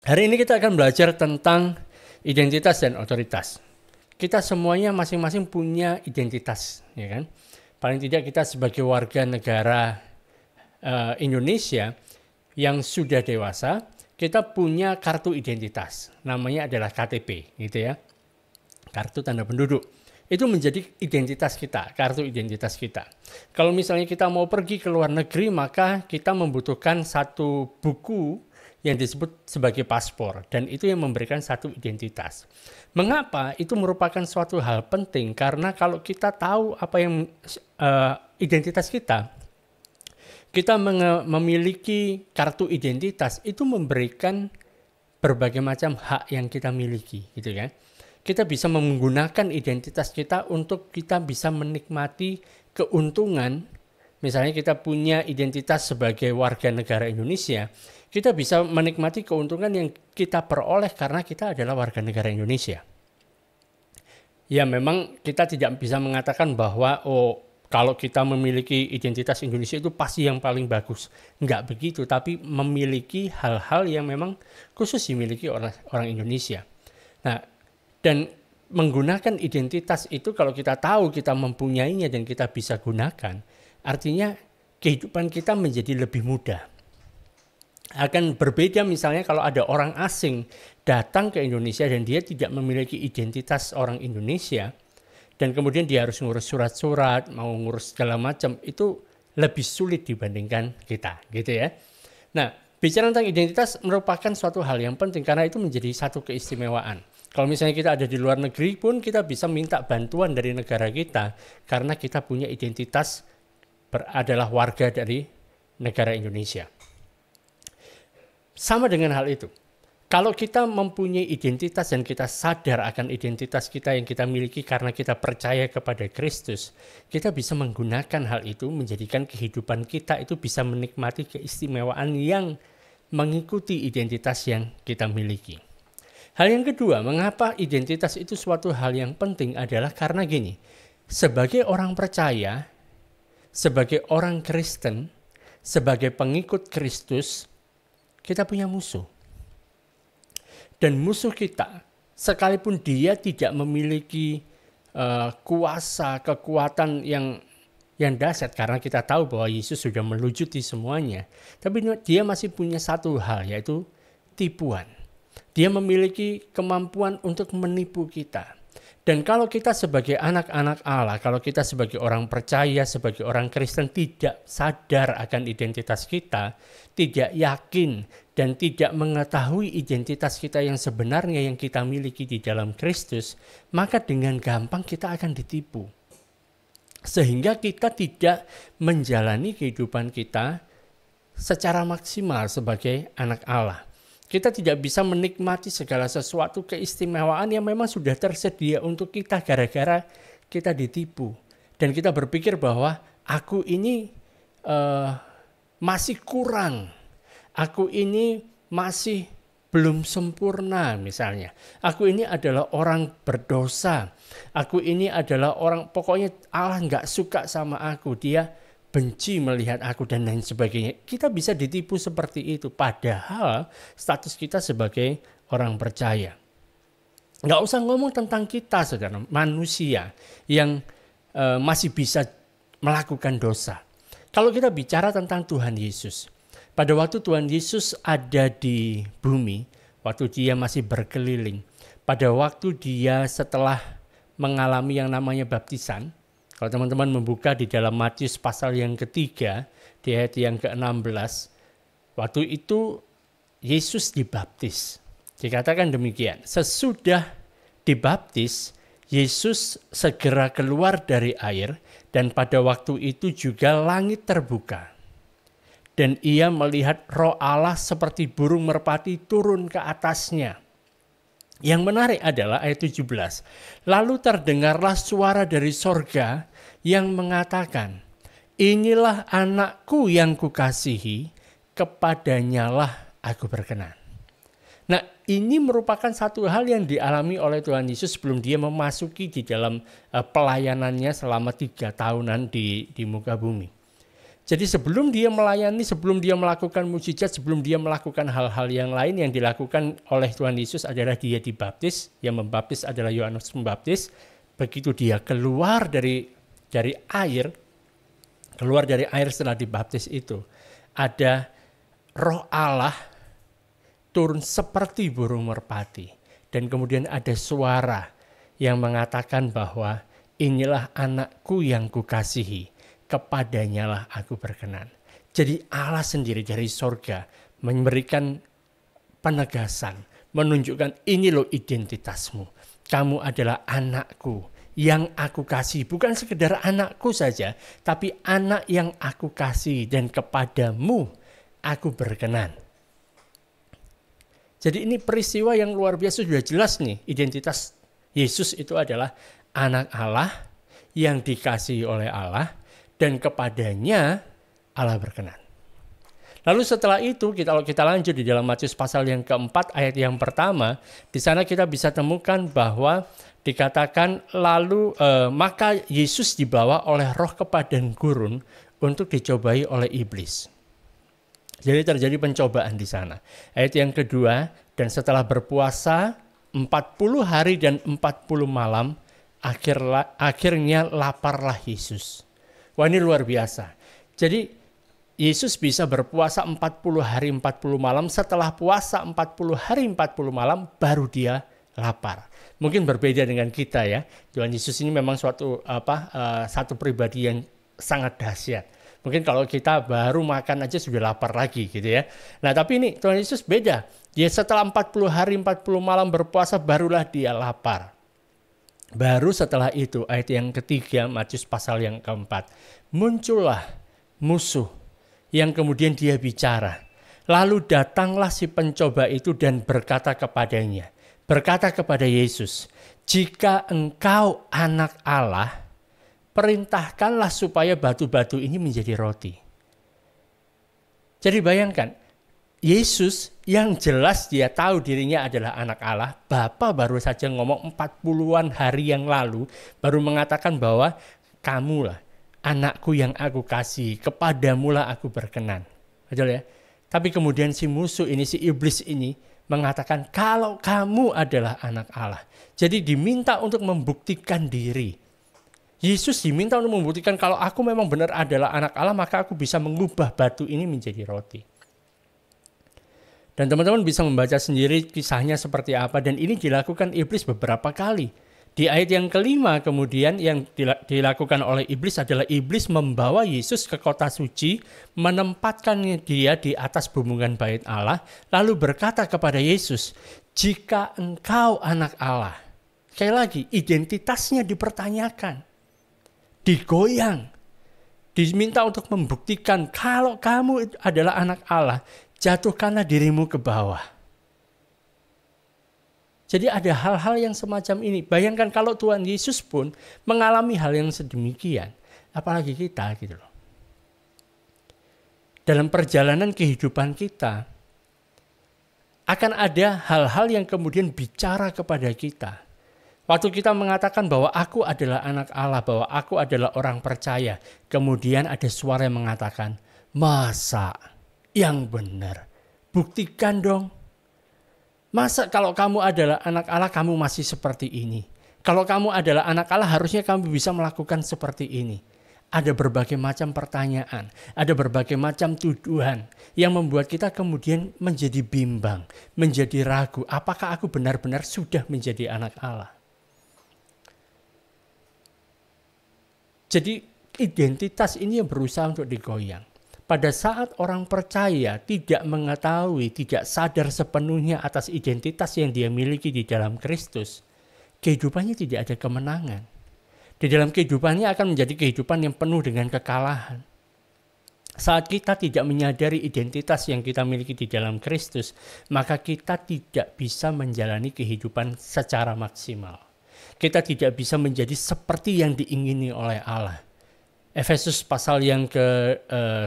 Hari ini kita akan belajar tentang identitas dan otoritas. Kita semuanya masing-masing punya identitas, ya kan? Paling tidak kita sebagai warga negara Indonesia yang sudah dewasa, kita punya kartu identitas. Namanya adalah KTP, gitu ya. Kartu tanda penduduk. Itu menjadi identitas kita, kartu identitas kita. Kalau misalnya kita mau pergi ke luar negeri, maka kita membutuhkan satu buku yang disebut sebagai paspor, dan itu yang memberikan satu identitas. Mengapa? Itu merupakan suatu hal penting, karena kalau kita tahu apa yang identitas kita memiliki kartu identitas, itu memberikan berbagai macam hak yang kita miliki, gitu kan. Kita bisa menggunakan identitas kita untuk kita bisa menikmati keuntungan. Misalnya kita punya identitas sebagai warga negara Indonesia, kita bisa menikmati keuntungan yang kita peroleh karena kita adalah warga negara Indonesia. Ya memang kita tidak bisa mengatakan bahwa kalau kita memiliki identitas Indonesia itu pasti yang paling bagus. Enggak begitu, tapi memiliki hal-hal yang memang khusus dimiliki oleh orang Indonesia. Nah, dan menggunakan identitas itu kalau kita tahu kita mempunyainya dan kita bisa gunakan, artinya kehidupan kita menjadi lebih mudah. Akan berbeda misalnya kalau ada orang asing datang ke Indonesia dan dia tidak memiliki identitas orang Indonesia, dan kemudian dia harus ngurus surat-surat, mau ngurus segala macam, itu lebih sulit dibandingkan kita, gitu ya. Nah, bicara tentang identitas merupakan suatu hal yang penting karena itu menjadi satu keistimewaan. Kalau misalnya kita ada di luar negeri pun kita bisa minta bantuan dari negara kita karena kita punya identitas adalah warga dari negara Indonesia. Sama dengan hal itu. Kalau kita mempunyai identitas dan kita sadar akan identitas kita yang kita miliki karena kita percaya kepada Kristus, kita bisa menggunakan hal itu menjadikan kehidupan kita itu bisa menikmati keistimewaan yang mengikuti identitas yang kita miliki. Hal yang kedua, mengapa identitas itu suatu hal yang penting adalah karena gini, sebagai orang percaya, sebagai orang Kristen, sebagai pengikut Kristus, kita punya musuh. Dan musuh kita, sekalipun dia tidak memiliki kuasa, kekuatan yang dahsyat, karena kita tahu bahwa Yesus sudah melucuti semuanya, tapi dia masih punya satu hal, yaitu tipuan. Dia memiliki kemampuan untuk menipu kita. Dan kalau kita sebagai anak-anak Allah, kalau kita sebagai orang percaya, sebagai orang Kristen tidak sadar akan identitas kita, tidak yakin dan tidak mengetahui identitas kita yang sebenarnya yang kita miliki di dalam Kristus, maka dengan gampang kita akan ditipu. Sehingga kita tidak menjalani kehidupan kita secara maksimal sebagai anak Allah. Kita tidak bisa menikmati segala sesuatu keistimewaan yang memang sudah tersedia untuk kita gara-gara kita ditipu. Dan kita berpikir bahwa aku ini masih kurang. Aku ini masih belum sempurna misalnya. Aku ini adalah orang berdosa. Aku ini adalah orang, pokoknya Allah nggak suka sama aku. Dia benci melihat aku dan lain sebagainya. Kita bisa ditipu seperti itu. Padahal status kita sebagai orang percaya. Nggak usah ngomong tentang kita, saudara, manusia yang masih bisa melakukan dosa. Kalau kita bicara tentang Tuhan Yesus, pada waktu Tuhan Yesus ada di bumi, waktu dia masih berkeliling, pada waktu dia setelah mengalami yang namanya baptisan, kalau teman-teman membuka di dalam Matius pasal yang ketiga, di ayat yang ke-16, waktu itu Yesus dibaptis. Dikatakan demikian, sesudah dibaptis, Yesus segera keluar dari air dan pada waktu itu juga langit terbuka. Dan ia melihat Roh Allah seperti burung merpati turun ke atasnya. Yang menarik adalah ayat 17. Lalu terdengarlah suara dari sorga yang mengatakan, inilah anakku yang kukasihi, kepadanyalah aku berkenan. Nah, ini merupakan satu hal yang dialami oleh Tuhan Yesus sebelum dia memasuki di dalam pelayanannya selama 3 tahunan di muka bumi. Jadi sebelum dia melayani, sebelum dia melakukan mukjizat, sebelum dia melakukan hal-hal yang lain yang dilakukan oleh Tuhan Yesus adalah dia dibaptis. Yang membaptis adalah Yohanes Pembaptis. Begitu dia keluar dari air, setelah dibaptis itu, ada Roh Allah turun seperti burung merpati. Dan kemudian ada suara yang mengatakan bahwa inilah anakku yang kukasihi, kepadanya lah aku berkenan. Jadi Allah sendiri dari sorga memberikan penegasan, menunjukkan ini loh identitasmu. Kamu adalah anakku yang aku kasih. Bukan sekedar anakku saja, tapi anak yang aku kasih dan kepadamu aku berkenan. Jadi ini peristiwa yang luar biasa, sudah jelas nih identitas Yesus itu adalah anak Allah yang dikasihi oleh Allah dan kepadanya Allah berkenan. Lalu setelah itu kalau kita lanjut di dalam Matius pasal yang keempat ayat yang pertama, di sana kita bisa temukan bahwa dikatakan lalu maka Yesus dibawa oleh roh ke padang gurun untuk dicobai oleh iblis. Jadi terjadi pencobaan di sana. Ayat yang kedua, dan setelah berpuasa 40 hari dan 40 malam, akhirnya laparlah Yesus. Wah, ini luar biasa. Jadi Yesus bisa berpuasa 40 hari 40 malam, setelah puasa 40 hari 40 malam baru dia lapar. Mungkin berbeda dengan kita ya. Tuhan Yesus ini memang satu pribadi yang sangat dahsyat. Mungkin kalau kita baru makan aja sudah lapar lagi gitu ya. Nah tapi ini Tuhan Yesus beda. Dia setelah 40 hari 40 malam berpuasa barulah dia lapar. Baru setelah itu ayat yang ketiga Matius pasal yang keempat. Muncullah musuh yang kemudian dia bicara. Lalu datanglah si pencoba itu dan berkata kepadanya. Berkata kepada Yesus. Jika engkau anak Allah, perintahkanlah supaya batu-batu ini menjadi roti. Jadi bayangkan, Yesus yang jelas dia tahu dirinya adalah anak Allah, Bapa baru saja ngomong 40-an hari yang lalu, baru mengatakan bahwa kamulah anakku yang aku kasih, kepadamulah aku berkenan. Betul ya? Tapi kemudian si musuh ini, si iblis ini mengatakan kalau kamu adalah anak Allah. Jadi diminta untuk membuktikan diri. Yesus diminta untuk membuktikan kalau aku memang benar adalah anak Allah, maka aku bisa mengubah batu ini menjadi roti. Dan teman-teman bisa membaca sendiri kisahnya seperti apa. Dan ini dilakukan iblis beberapa kali. Di ayat yang kelima kemudian yang dilakukan oleh iblis adalah iblis membawa Yesus ke kota suci, menempatkan dia di atas bumbungan bait Allah, lalu berkata kepada Yesus, jika engkau anak Allah. Sekali lagi, identitasnya dipertanyakan. Digoyang, diminta untuk membuktikan kalau kamu adalah anak Allah, jatuhkanlah dirimu ke bawah. Jadi ada hal-hal yang semacam ini. Bayangkan kalau Tuhan Yesus pun mengalami hal yang sedemikian, apalagi kita gitu loh. Dalam perjalanan kehidupan kita akan ada hal-hal yang kemudian bicara kepada kita. Waktu kita mengatakan bahwa aku adalah anak Allah, bahwa aku adalah orang percaya. Kemudian ada suara yang mengatakan, masa yang benar? Buktikan dong. Masa kalau kamu adalah anak Allah, kamu masih seperti ini? Kalau kamu adalah anak Allah, harusnya kamu bisa melakukan seperti ini. Ada berbagai macam pertanyaan, ada berbagai macam tuduhan yang membuat kita kemudian menjadi bimbang, menjadi ragu. Apakah aku benar-benar sudah menjadi anak Allah? Jadi identitas ini yang berusaha untuk digoyang. Pada saat orang percaya tidak mengetahui, tidak sadar sepenuhnya atas identitas yang dia miliki di dalam Kristus, kehidupannya tidak ada kemenangan. Di dalam kehidupannya akan menjadi kehidupan yang penuh dengan kekalahan. Saat kita tidak menyadari identitas yang kita miliki di dalam Kristus, maka kita tidak bisa menjalani kehidupan secara maksimal. Kita tidak bisa menjadi seperti yang diingini oleh Allah. Efesus pasal yang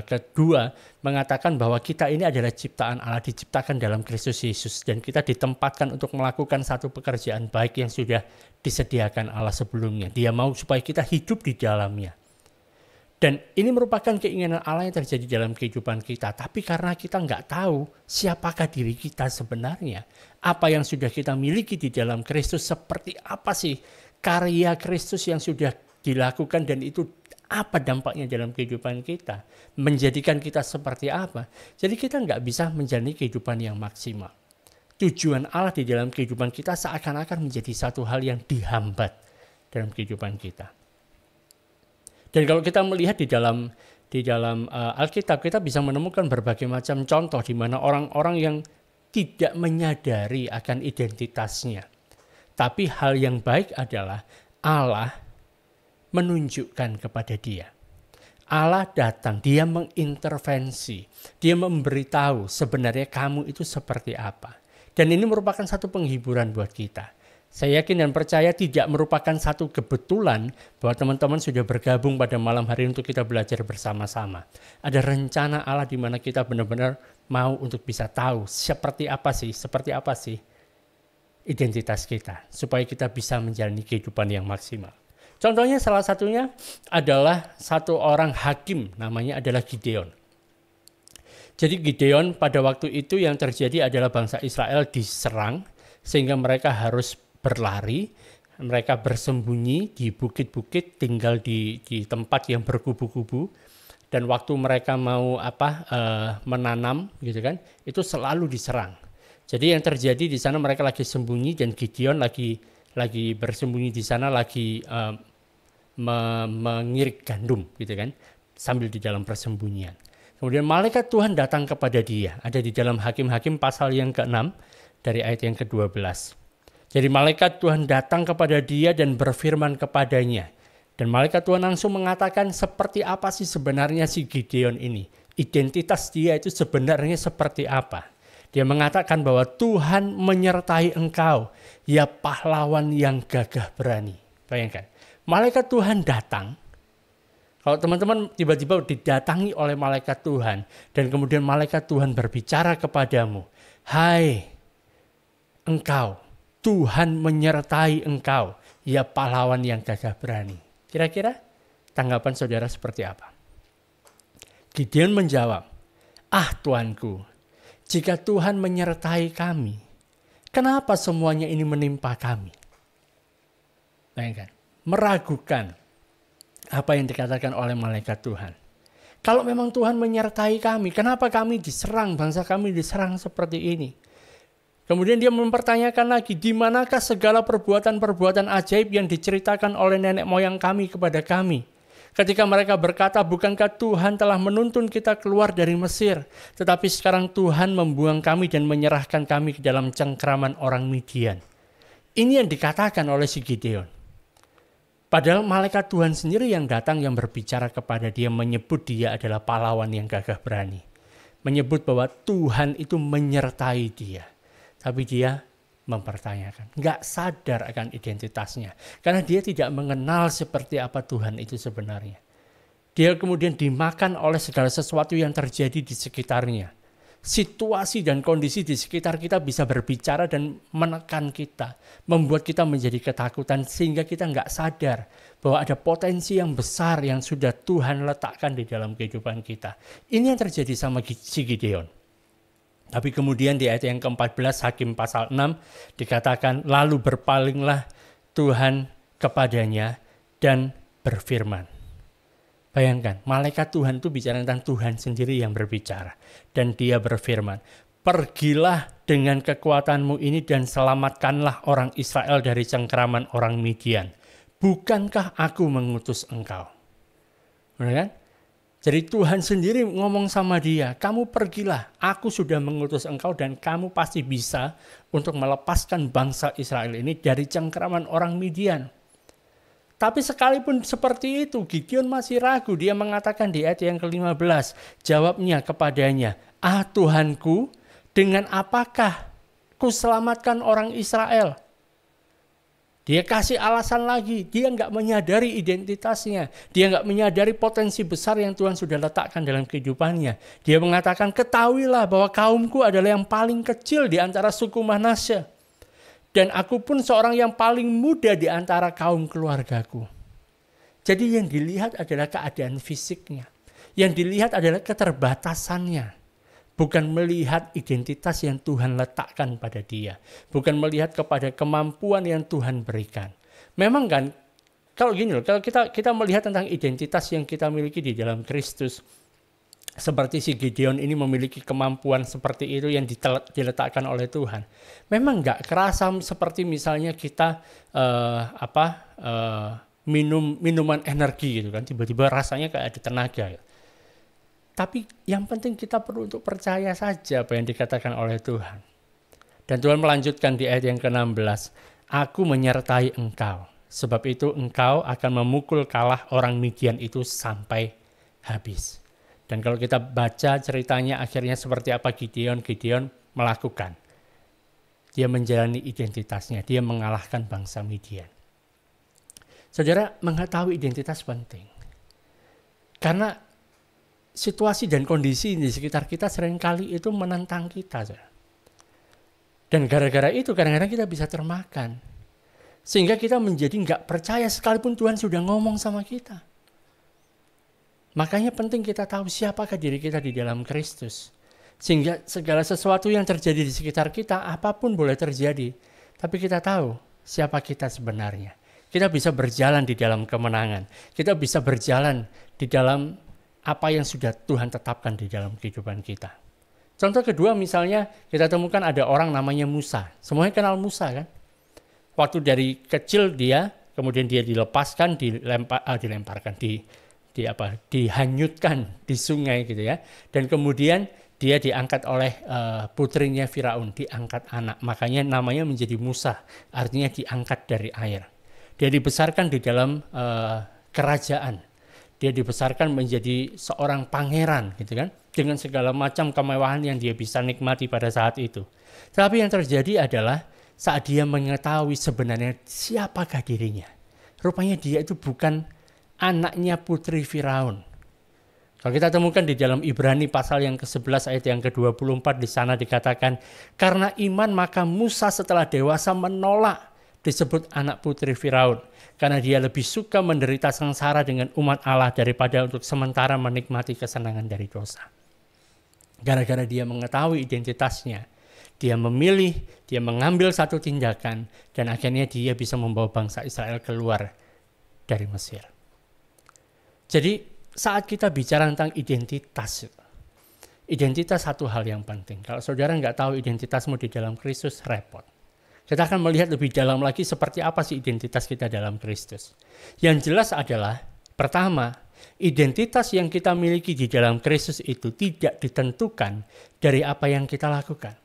kedua mengatakan bahwa kita ini adalah ciptaan Allah, diciptakan dalam Kristus Yesus. Dan kita ditempatkan untuk melakukan satu pekerjaan baik yang sudah disediakan Allah sebelumnya. Dia mau supaya kita hidup di dalamnya. Dan ini merupakan keinginan Allah yang terjadi dalam kehidupan kita. Tapi karena kita nggak tahu siapakah diri kita sebenarnya. Apa yang sudah kita miliki di dalam Kristus, seperti apa sih karya Kristus yang sudah dilakukan dan itu apa dampaknya dalam kehidupan kita. Menjadikan kita seperti apa. Jadi kita nggak bisa menjalani kehidupan yang maksimal. Tujuan Allah di dalam kehidupan kita seakan-akan menjadi satu hal yang dihambat dalam kehidupan kita. Dan kalau kita melihat di dalam Alkitab, kita bisa menemukan berbagai macam contoh di mana orang-orang yang tidak menyadari akan identitasnya. Tapi hal yang baik adalah Allah menunjukkan kepada dia. Allah datang, dia mengintervensi, dia memberitahu sebenarnya kamu itu seperti apa. Dan ini merupakan satu penghiburan buat kita. Saya yakin dan percaya tidak merupakan satu kebetulan bahwa teman-teman sudah bergabung pada malam hari untuk kita belajar bersama-sama. Ada rencana Allah di mana kita benar-benar mau untuk bisa tahu seperti apa sih identitas kita. Supaya kita bisa menjalani kehidupan yang maksimal. Contohnya salah satunya adalah satu orang hakim, namanya adalah Gideon. Jadi Gideon pada waktu itu yang terjadi adalah bangsa Israel diserang sehingga mereka harus berlari, mereka bersembunyi di bukit-bukit, tinggal di tempat yang berkubu-kubu, dan waktu mereka mau menanam gitu kan, itu selalu diserang. Jadi yang terjadi di sana mereka lagi sembunyi dan Gideon lagi bersembunyi di sana lagi mengirik gandum gitu kan, sambil di dalam persembunyian. Kemudian malaikat Tuhan datang kepada dia, ada di dalam Hakim-Hakim pasal yang ke-6 dari ayat yang ke-12. Jadi malaikat Tuhan datang kepada dia dan berfirman kepadanya. Dan malaikat Tuhan langsung mengatakan seperti apa sih sebenarnya si Gideon ini. Identitas dia itu sebenarnya seperti apa. Dia mengatakan bahwa Tuhan menyertai engkau, ya pahlawan yang gagah berani. Bayangkan, malaikat Tuhan datang. Kalau teman-teman tiba-tiba didatangi oleh malaikat Tuhan. Dan kemudian malaikat Tuhan berbicara kepadamu. Hai engkau, Tuhan menyertai engkau, ya pahlawan yang gagah berani. Kira-kira tanggapan saudara seperti apa? Gideon menjawab, Tuanku, jika Tuhan menyertai kami, kenapa semuanya ini menimpa kami? Bayangkan, meragukan apa yang dikatakan oleh malaikat Tuhan. Kalau memang Tuhan menyertai kami, kenapa kami diserang, bangsa kami diserang seperti ini? Kemudian dia mempertanyakan lagi, di manakah segala perbuatan-perbuatan ajaib yang diceritakan oleh nenek moyang kami kepada kami? Ketika mereka berkata, bukankah Tuhan telah menuntun kita keluar dari Mesir? Tetapi sekarang Tuhan membuang kami dan menyerahkan kami ke dalam cengkraman orang Midian. Ini yang dikatakan oleh si Gideon. Padahal malaikat Tuhan sendiri yang datang yang berbicara kepada dia, menyebut dia adalah pahlawan yang gagah berani. Menyebut bahwa Tuhan itu menyertai dia. Tapi dia mempertanyakan, nggak sadar akan identitasnya. Karena dia tidak mengenal seperti apa Tuhan itu sebenarnya. Dia kemudian dimakan oleh segala sesuatu yang terjadi di sekitarnya. Situasi dan kondisi di sekitar kita bisa berbicara dan menekan kita. Membuat kita menjadi ketakutan sehingga kita nggak sadar bahwa ada potensi yang besar yang sudah Tuhan letakkan di dalam kehidupan kita. Ini yang terjadi sama si Gideon. Tapi kemudian di ayat yang ke-14 Hakim pasal 6 dikatakan, lalu berpalinglah Tuhan kepadanya dan berfirman. Bayangkan, malaikat Tuhan itu bicara tentang Tuhan sendiri yang berbicara. Dan dia berfirman, pergilah dengan kekuatanmu ini dan selamatkanlah orang Israel dari cengkraman orang Midian. Bukankah aku mengutus engkau? Benar kan? Jadi Tuhan sendiri ngomong sama dia, kamu pergilah, aku sudah mengutus engkau dan kamu pasti bisa untuk melepaskan bangsa Israel ini dari cengkraman orang Midian. Tapi sekalipun seperti itu, Gideon masih ragu. Dia mengatakan di ayat yang ke-15, jawabnya kepadanya, Tuhanku, dengan apakah ku selamatkan orang Israel? Dia kasih alasan lagi, dia nggak menyadari identitasnya. Dia nggak menyadari potensi besar yang Tuhan sudah letakkan dalam kehidupannya. Dia mengatakan, ketahuilah bahwa kaumku adalah yang paling kecil di antara suku Manasye. Dan aku pun seorang yang paling muda di antara kaum keluargaku. Jadi yang dilihat adalah keadaan fisiknya. Yang dilihat adalah keterbatasannya. Bukan melihat identitas yang Tuhan letakkan pada dia. Bukan melihat kepada kemampuan yang Tuhan berikan. Memang kan, kalau gini loh, kalau kita melihat tentang identitas yang kita miliki di dalam Kristus, seperti si Gideon ini memiliki kemampuan seperti itu yang diletakkan oleh Tuhan. Memang nggak kerasa seperti misalnya kita minum minuman energi gitu kan, tiba-tiba rasanya kayak ada tenaga. Tapi yang penting kita perlu untuk percaya saja apa yang dikatakan oleh Tuhan. Dan Tuhan melanjutkan di ayat yang ke-16, aku menyertai engkau, sebab itu engkau akan memukul kalah orang Midian itu sampai habis. Dan kalau kita baca ceritanya akhirnya seperti apa Gideon melakukan. Dia menjalani identitasnya, dia mengalahkan bangsa Midian. Saudara, mengetahui identitas penting. Karena situasi dan kondisi di sekitar kita seringkali itu menentang kita. Dan gara-gara itu kadang-kadang kita bisa termakan. Sehingga kita menjadi nggak percaya sekalipun Tuhan sudah ngomong sama kita. Makanya penting kita tahu siapakah diri kita di dalam Kristus. Sehingga segala sesuatu yang terjadi di sekitar kita, apapun boleh terjadi. Tapi kita tahu siapa kita sebenarnya. Kita bisa berjalan di dalam kemenangan. Kita bisa berjalan di dalam apa yang sudah Tuhan tetapkan di dalam kehidupan kita. Contoh kedua misalnya kita temukan ada orang namanya Musa. Semuanya kenal Musa kan? Waktu dari kecil dia, kemudian dia dilepaskan, dihanyutkan di sungai gitu ya. Dan kemudian dia diangkat oleh putrinya Firaun, diangkat anak. Makanya namanya menjadi Musa, artinya diangkat dari air. Dia dibesarkan di dalam kerajaan. Dia dibesarkan menjadi seorang pangeran gitu kan, dengan segala macam kemewahan yang dia bisa nikmati pada saat itu. Tapi yang terjadi adalah saat dia mengetahui sebenarnya siapakah dirinya. Rupanya dia itu bukan anaknya putri Firaun. Kalau kita temukan di dalam Ibrani pasal yang ke-11 ayat yang ke-24 di sana dikatakan, karena iman maka Musa setelah dewasa menolak disebut anak putri Firaun, karena dia lebih suka menderita sengsara dengan umat Allah daripada untuk sementara menikmati kesenangan dari dosa. Gara-gara dia mengetahui identitasnya, dia memilih, dia mengambil satu tindakan, dan akhirnya dia bisa membawa bangsa Israel keluar dari Mesir. Jadi saat kita bicara tentang identitas satu hal yang penting. Kalau saudara nggak tahu identitasmu di dalam Kristus, repot. Kita akan melihat lebih dalam lagi seperti apa sih identitas kita dalam Kristus. Yang jelas adalah, pertama, identitas yang kita miliki di dalam Kristus itu tidak ditentukan dari apa yang kita lakukan.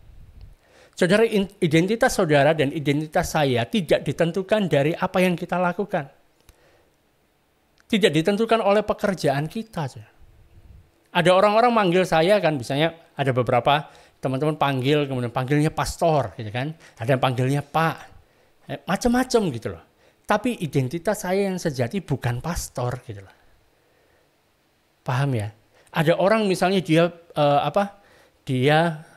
Saudara, identitas saudara dan identitas saya tidak ditentukan dari apa yang kita lakukan. Tidak ditentukan oleh pekerjaan kita. Ada orang-orang manggil saya kan, misalnya ada beberapa teman-teman panggil, kemudian panggilnya pastor gitu kan. Ada yang panggilnya Pak. Macam-macam gitu loh. Tapi identitas saya yang sejati bukan pastor gitu loh. Paham ya? Ada orang misalnya dia dia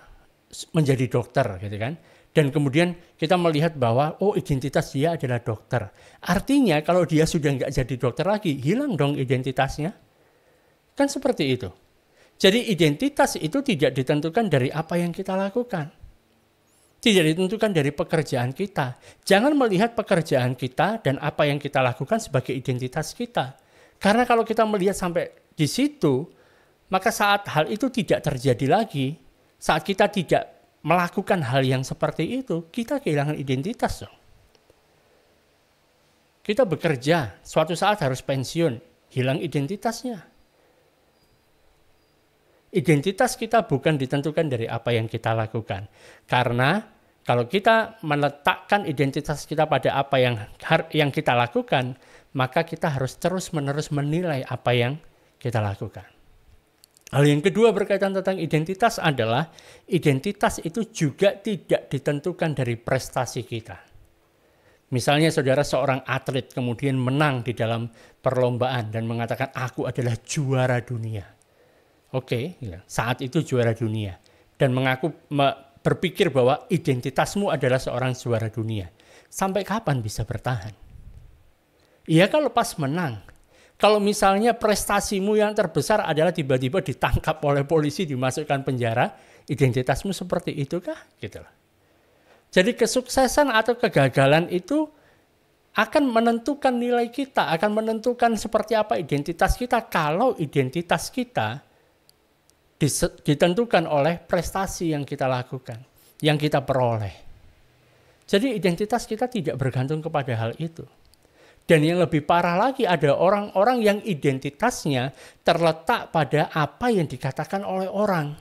menjadi dokter gitu kan. Dan kemudian kita melihat bahwa identitas dia adalah dokter. Artinya kalau dia sudah nggak jadi dokter lagi, hilang dong identitasnya. Kan seperti itu. Jadi identitas itu tidak ditentukan dari apa yang kita lakukan. Tidak ditentukan dari pekerjaan kita. Jangan melihat pekerjaan kita dan apa yang kita lakukan sebagai identitas kita. Karena kalau kita melihat sampai di situ, maka saat hal itu tidak terjadi lagi, saat kita tidak melakukan hal yang seperti itu, kita kehilangan identitas. Kita bekerja, suatu saat harus pensiun, hilang identitasnya. Identitas kita bukan ditentukan dari apa yang kita lakukan. Karena kalau kita meletakkan identitas kita pada apa yang kita lakukan, maka kita harus terus-menerus menilai apa yang kita lakukan. Hal yang kedua berkaitan tentang identitas adalah identitas itu juga tidak ditentukan dari prestasi kita. Misalnya saudara seorang atlet kemudian menang di dalam perlombaan dan mengatakan aku adalah juara dunia. Oke, saat itu juara dunia. Dan berpikir bahwa identitasmu adalah seorang juara dunia. Sampai kapan bisa bertahan? Iya kalau pas menang. Kalau misalnya prestasimu yang terbesar adalah tiba-tiba ditangkap oleh polisi, dimasukkan penjara, identitasmu seperti itu kah? Gitu loh. Jadi kesuksesan atau kegagalan itu akan menentukan nilai kita, akan menentukan seperti apa identitas kita kalau identitas kita ditentukan oleh prestasi yang kita lakukan, yang kita peroleh. Jadi identitas kita tidak bergantung kepada hal itu. Dan yang lebih parah lagi ada orang-orang yang identitasnya terletak pada apa yang dikatakan oleh orang.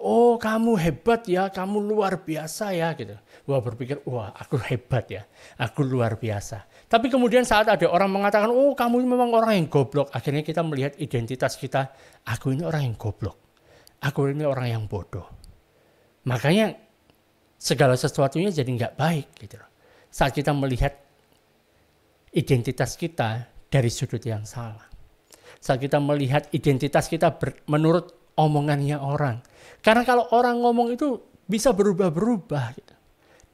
Oh, kamu hebat ya, kamu luar biasa ya gitu. Wah, berpikir, wah aku hebat ya, aku luar biasa. Tapi kemudian saat ada orang mengatakan, oh kamu memang orang yang goblok. Akhirnya kita melihat identitas kita, aku ini orang yang goblok. Aku ini orang yang bodoh. Makanya segala sesuatunya jadi nggak baik gitu. Saat kita melihat identitas kita dari sudut yang salah. Saat kita melihat identitas kita menurut omongannya orang. Karena kalau orang ngomong itu bisa berubah-berubah. Gitu.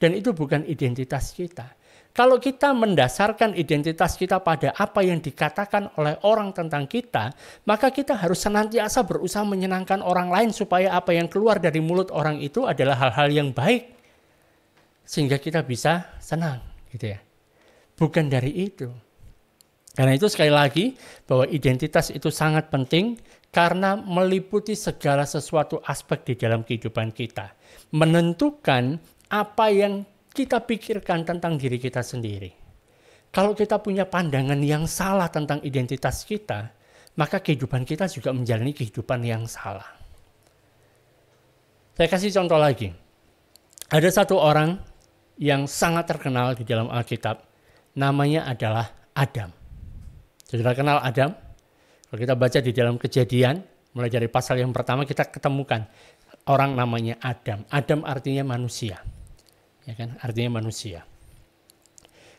Dan itu bukan identitas kita. Kalau kita mendasarkan identitas kita pada apa yang dikatakan oleh orang tentang kita, maka kita harus senantiasa berusaha menyenangkan orang lain supaya apa yang keluar dari mulut orang itu adalah hal-hal yang baik. Sehingga kita bisa senang. Gitu ya. Bukan dari itu. Karena itu sekali lagi bahwa identitas itu sangat penting karena meliputi segala sesuatu aspek di dalam kehidupan kita. Menentukan apa yang kita pikirkan tentang diri kita sendiri. Kalau kita punya pandangan yang salah tentang identitas kita, maka kehidupan kita juga menjalani kehidupan yang salah. Saya kasih contoh lagi. Ada satu orang yang sangat terkenal di dalam Alkitab. Namanya adalah Adam. Sudah kenal Adam? Kalau kita baca di dalam Kejadian, mulai dari pasal yang pertama kita ketemukan orang namanya Adam. Adam artinya manusia. Ya kan? Artinya manusia.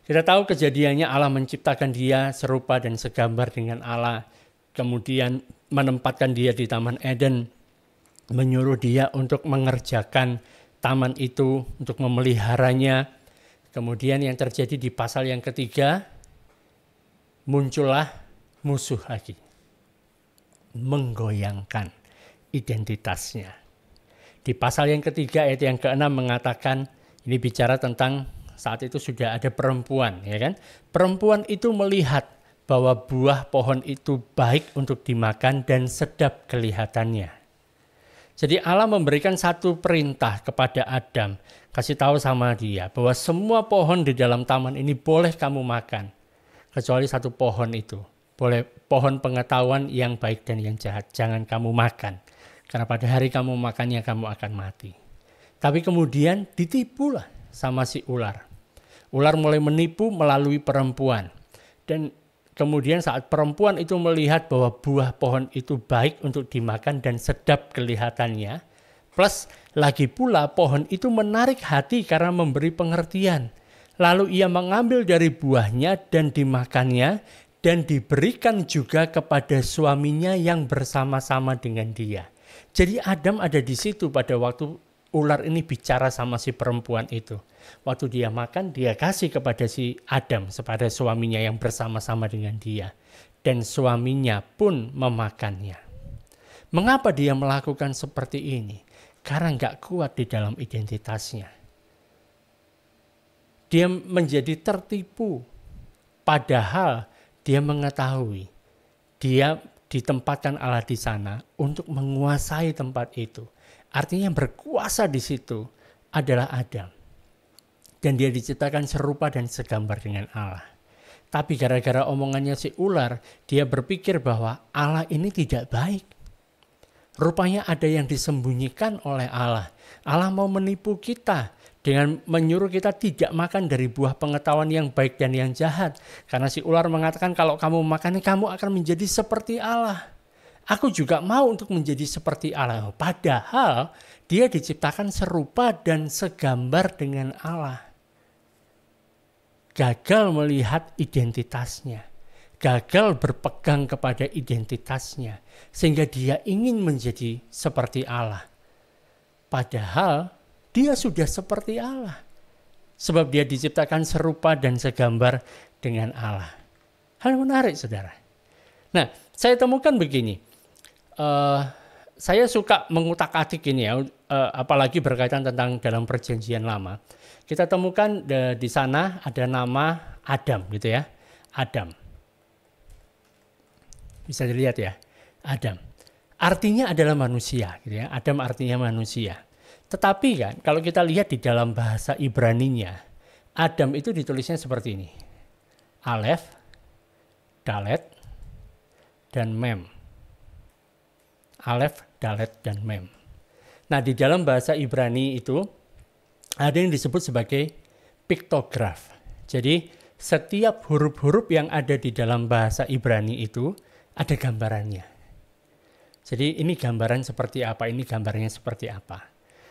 Kita tahu kejadiannya Allah menciptakan dia serupa dan segambar dengan Allah. Kemudian menempatkan dia di Taman Eden. Menyuruh dia untuk mengerjakan taman itu, untuk memeliharanya. Kemudian yang terjadi di pasal yang ketiga, muncullah musuh lagi. Menggoyangkan identitasnya. Di pasal yang ketiga ayat yang ke-6 mengatakan, ini bicara tentang saat itu sudah ada perempuan. Ya kan? Perempuan itu melihat bahwa buah pohon itu baik untuk dimakan dan sedap kelihatannya. Jadi Allah memberikan satu perintah kepada Adam. Kasih tahu sama dia bahwa semua pohon di dalam taman ini boleh kamu makan. Kecuali satu pohon itu. Boleh pohon pengetahuan yang baik dan yang jahat. Jangan kamu makan. Karena pada hari kamu makannya kamu akan mati. Tapi kemudian ditipulah sama si ular. Ular mulai menipu melalui perempuan. Dan kemudian saat perempuan itu melihat bahwa buah pohon itu baik untuk dimakan dan sedap kelihatannya. Plus lagi pula pohon itu menarik hati karena memberi pengertian. Lalu ia mengambil dari buahnya dan dimakannya dan diberikan juga kepada suaminya yang bersama-sama dengan dia. Jadi Adam ada di situ pada waktu ular ini bicara sama si perempuan itu. Waktu dia makan, dia kasih kepada si Adam, kepada suaminya yang bersama-sama dengan dia. Dan suaminya pun memakannya. Mengapa dia melakukan seperti ini? Karena nggak kuat di dalam identitasnya. Dia menjadi tertipu. Padahal dia mengetahui dia ditempatkan Allah di sana untuk menguasai tempat itu. Artinya yang berkuasa di situ adalah Adam. Dan dia diciptakan serupa dan segambar dengan Allah. Tapi gara-gara omongannya si ular, dia berpikir bahwa Allah ini tidak baik. Rupanya ada yang disembunyikan oleh Allah. Allah mau menipu kita dengan menyuruh kita tidak makan dari buah pengetahuan yang baik dan yang jahat. Karena si ular mengatakan kalau kamu makan, kamu akan menjadi seperti Allah. Aku juga mau untuk menjadi seperti Allah. Padahal dia diciptakan serupa dan segambar dengan Allah. Gagal melihat identitasnya. Gagal berpegang kepada identitasnya. Sehingga dia ingin menjadi seperti Allah. Padahal dia sudah seperti Allah. Sebab dia diciptakan serupa dan segambar dengan Allah. Hal menarik saudara. Nah, saya temukan begini. Saya suka mengutak-atik ini ya, apalagi berkaitan tentang dalam perjanjian lama. Kita temukan di sana ada nama Adam gitu ya. Adam. Bisa dilihat ya, Adam. Artinya adalah manusia gitu ya. Adam artinya manusia. Tetapi kan kalau kita lihat di dalam bahasa Ibraninya, Adam itu ditulisnya seperti ini. Alef, Dalet, dan Mem. Alef, Dalet, dan Mem. Nah, di dalam bahasa Ibrani itu ada yang disebut sebagai piktograf. Jadi, setiap huruf-huruf yang ada di dalam bahasa Ibrani itu ada gambarannya. Jadi, ini gambaran seperti apa, ini gambarnya seperti apa.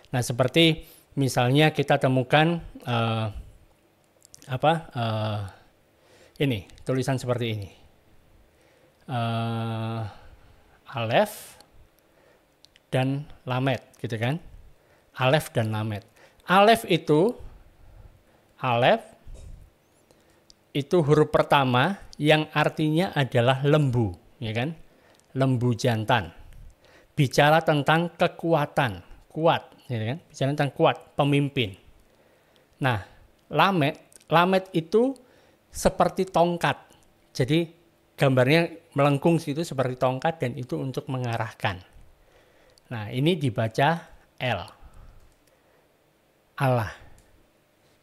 Nah, seperti misalnya kita temukan ini, tulisan seperti ini. Alef dan Lamet gitu kan. Alef dan Lamet. Alef itu huruf pertama yang artinya adalah lembu, ya kan? Lembu jantan. Bicara tentang kekuatan, kuat, ya kan? Bicara tentang kuat, pemimpin. Nah, Lamet itu seperti tongkat. Jadi gambarnya melengkung situ seperti tongkat dan itu untuk mengarahkan. Nah, ini dibaca L. Allah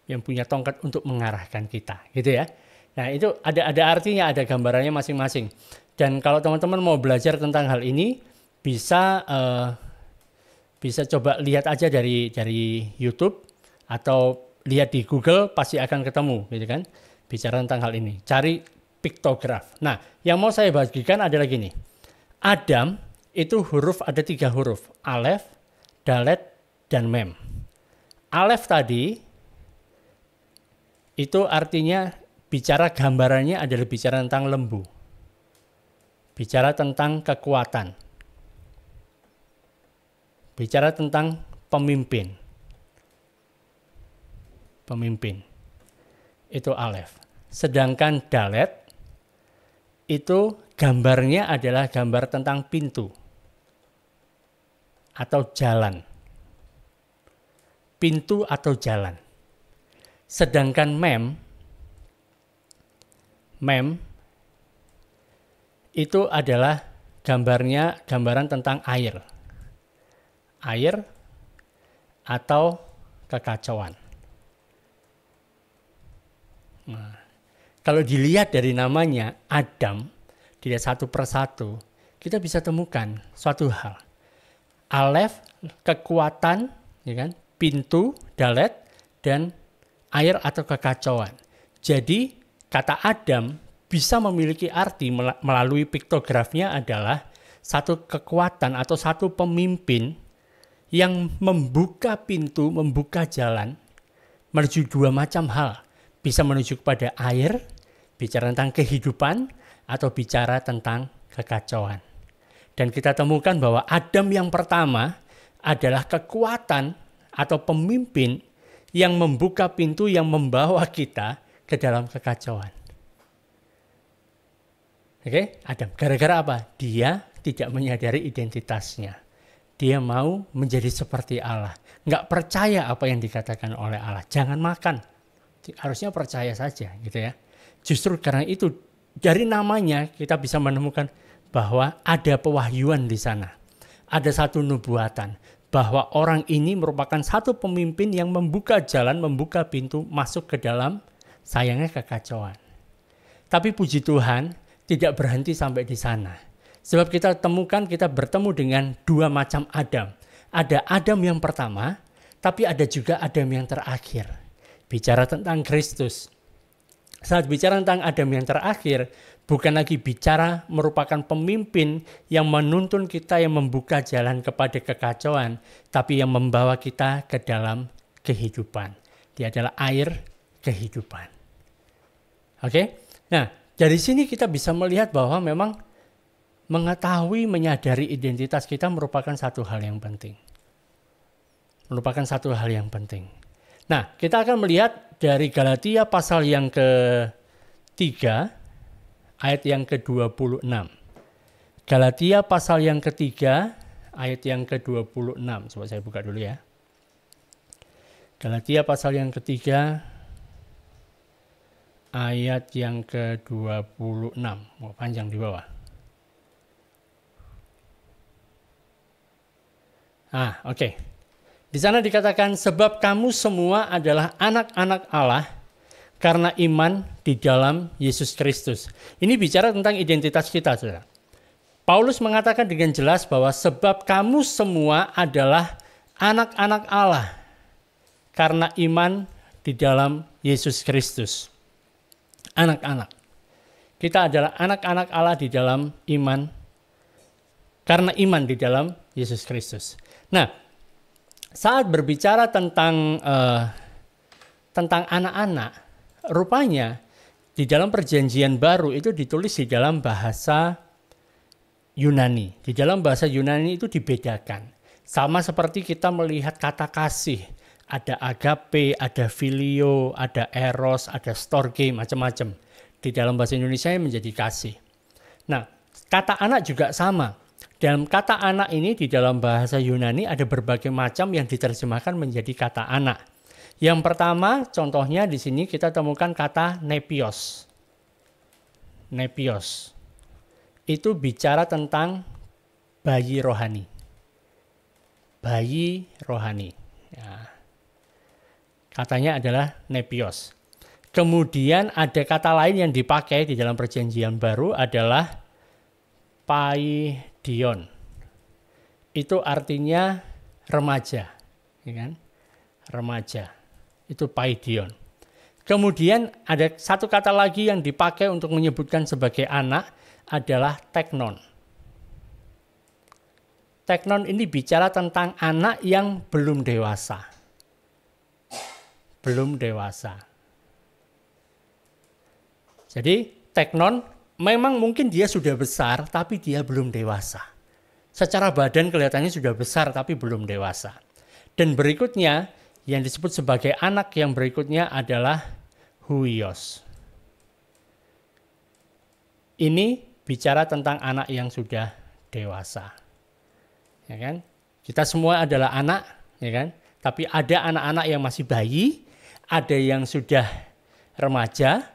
yang punya tongkat untuk mengarahkan kita, gitu ya. Nah, itu ada artinya, ada gambarannya masing-masing. Dan kalau teman-teman mau belajar tentang hal ini, bisa coba lihat aja dari YouTube atau lihat di Google, pasti akan ketemu, gitu kan. Bicara tentang hal ini, cari piktograf. Nah, yang mau saya bagikan adalah gini. Adam itu ada 3 huruf, Alef, Dalet, dan Mem. Alef tadi itu artinya bicara gambarannya adalah bicara tentang lembu. Bicara tentang kekuatan. Bicara tentang pemimpin. Pemimpin. Itu Alef. Sedangkan Dalet itu gambarnya adalah gambar tentang pintu atau jalan. Pintu atau jalan. Sedangkan Mem itu adalah gambaran tentang air. Air atau kekacauan. Nah, kalau dilihat dari namanya Adam, dilihat satu persatu, kita bisa temukan suatu hal. Alef, kekuatan, ya kan? Pintu, Dalet, dan air atau kekacauan. Jadi kata Adam bisa memiliki arti melalui piktografnya adalah satu kekuatan atau satu pemimpin yang membuka pintu, membuka jalan menuju 2 macam hal. Bisa menuju kepada air, bicara tentang kehidupan, atau bicara tentang kekacauan. Dan kita temukan bahwa Adam yang pertama adalah kekuatan atau pemimpin yang membuka pintu yang membawa kita ke dalam kekacauan. Oke, Adam. Gara-gara apa? Dia tidak menyadari identitasnya. Dia mau menjadi seperti Allah. Nggak percaya apa yang dikatakan oleh Allah. Jangan makan. Harusnya percaya saja gitu ya. Justru karena itu dari namanya kita bisa menemukan bahwa ada pewahyuan di sana. Ada satu nubuatan bahwa orang ini merupakan satu pemimpin yang membuka jalan, membuka pintu masuk ke dalam sayangnya kekacauan. Tapi puji Tuhan tidak berhenti sampai di sana. Sebab kita bertemu dengan 2 macam Adam. Ada Adam yang pertama, tapi ada juga Adam yang terakhir. Bicara tentang Kristus. Saat bicara tentang Adam yang terakhir, bukan lagi bicara merupakan pemimpin yang menuntun kita, yang membuka jalan kepada kekacauan, tapi yang membawa kita ke dalam kehidupan. Dia adalah air kehidupan. Oke? Nah, dari sini kita bisa melihat bahwa memang mengetahui, menyadari identitas kita merupakan satu hal yang penting. Merupakan satu hal yang penting. Nah, kita akan melihat dari Galatia pasal yang ke-3, ayat yang ke-26. Galatia pasal yang ketiga, ayat yang ke-26. Coba saya buka dulu ya. Galatia pasal yang ketiga, ayat yang ke-26. Panjang di bawah. Oke. Di sana dikatakan, sebab kamu semua adalah anak-anak Allah karena iman di dalam Yesus Kristus. Ini bicara tentang identitas kita, saudara. Paulus mengatakan dengan jelas bahwa sebab kamu semua adalah anak-anak Allah karena iman di dalam Yesus Kristus. Anak-anak. Kita adalah anak-anak Allah di dalam iman, karena iman di dalam Yesus Kristus. Nah, saat berbicara tentang anak-anak, rupanya di dalam perjanjian baru itu ditulis di dalam bahasa Yunani. Di dalam bahasa Yunani itu dibedakan. Sama seperti kita melihat kata kasih. Ada agape, ada filio, ada eros, ada storge, macam-macam. Di dalam bahasa Indonesia menjadi kasih. Nah, kata anak juga sama. Dalam kata anak ini di dalam bahasa Yunani ada berbagai macam yang diterjemahkan menjadi kata anak. Yang pertama, contohnya di sini kita temukan kata nepios. Nepios. Itu bicara tentang bayi rohani. Bayi rohani. Ya. Katanya adalah nepios. Kemudian ada kata lain yang dipakai di dalam perjanjian baru adalah paidion. Itu artinya remaja. Ya kan? Remaja. Itu paidion. Kemudian ada satu kata lagi yang dipakai untuk menyebutkan sebagai anak adalah teknon. Teknon ini bicara tentang anak yang belum dewasa. Belum dewasa. Jadi teknon memang mungkin dia sudah besar tapi dia belum dewasa. Secara badan kelihatannya sudah besar tapi belum dewasa. Dan berikutnya yang disebut sebagai anak yang berikutnya adalah huios. Ini bicara tentang anak yang sudah dewasa. Ya kan? Kita semua adalah anak, ya kan? Tapi ada anak-anak yang masih bayi, ada yang sudah remaja,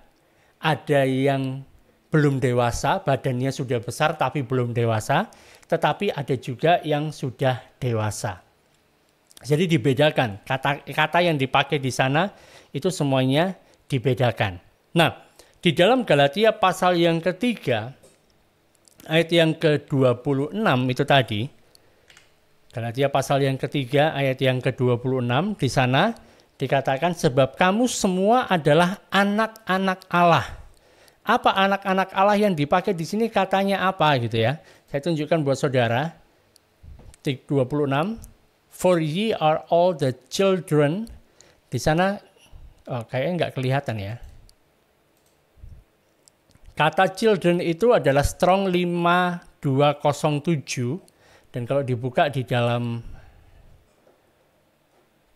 ada yang belum dewasa, badannya sudah besar tapi belum dewasa, tetapi ada juga yang sudah dewasa. Jadi dibedakan, kata yang dipakai di sana itu semuanya dibedakan. Nah, di dalam Galatia pasal yang ketiga, ayat yang ke-26 itu tadi, Galatia pasal yang ketiga ayat yang ke-26, di sana dikatakan sebab kamu semua adalah anak-anak Allah. Apa anak-anak Allah yang dipakai di sini katanya apa gitu ya? Saya tunjukkan buat saudara. 26, for ye are all the children. Di sana kayaknya nggak kelihatan ya. Kata children itu adalah Strong 5207 dan kalau dibuka di dalam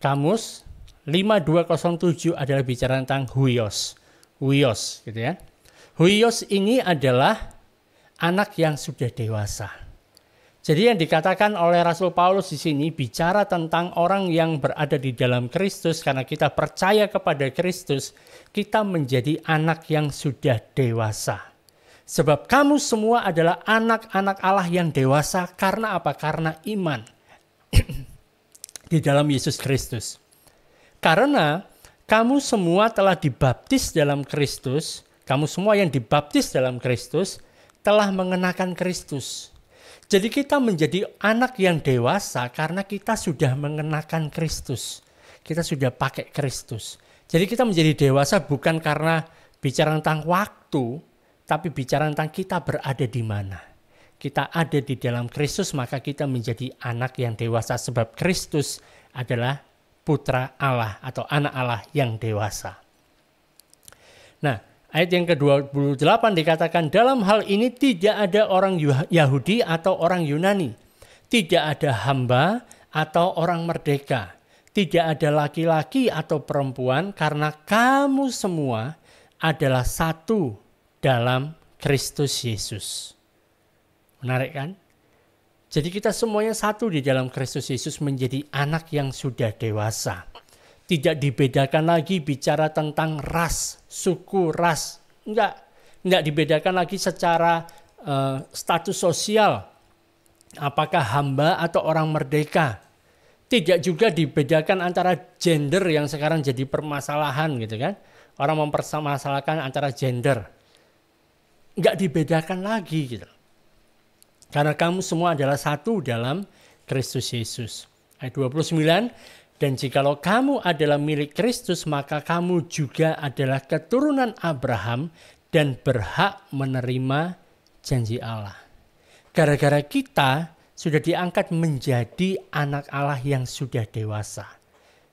kamus 5207 adalah bicara tentang huios. Huios gitu ya. Huios ini adalah anak yang sudah dewasa. Jadi yang dikatakan oleh Rasul Paulus di sini bicara tentang orang yang berada di dalam Kristus karena kita percaya kepada Kristus, kita menjadi anak yang sudah dewasa. Sebab kamu semua adalah anak-anak Allah yang dewasa karena apa? Karena iman di dalam Yesus Kristus. Karena kamu semua telah dibaptis dalam Kristus, kamu semua yang dibaptis dalam Kristus telah mengenakan Kristus. Jadi kita menjadi anak yang dewasa karena kita sudah mengenakan Kristus. Kita sudah pakai Kristus. Jadi kita menjadi dewasa bukan karena bicara tentang waktu, tapi bicara tentang kita berada di mana. Kita ada di dalam Kristus, maka kita menjadi anak yang dewasa sebab Kristus adalah putra Allah atau anak Allah yang dewasa. Nah, ayat yang ke-28 dikatakan dalam hal ini tidak ada orang Yahudi atau orang Yunani. Tidak ada hamba atau orang merdeka. Tidak ada laki-laki atau perempuan karena kamu semua adalah satu dalam Kristus Yesus. Menarik kan? Jadi kita semuanya satu di dalam Kristus Yesus menjadi anak yang sudah dewasa. Tidak dibedakan lagi bicara tentang ras, suku, ras. Enggak dibedakan lagi secara status sosial. Apakah hamba atau orang merdeka. Tidak juga dibedakan antara gender yang sekarang jadi permasalahan gitu kan. Orang mempermasalahkan antara gender. Enggak dibedakan lagi gitu. Karena kamu semua adalah satu dalam Kristus Yesus. Ayat 29, dan jikalau kamu adalah milik Kristus, maka kamu juga adalah keturunan Abraham dan berhak menerima janji Allah. Gara-gara kita sudah diangkat menjadi anak Allah yang sudah dewasa.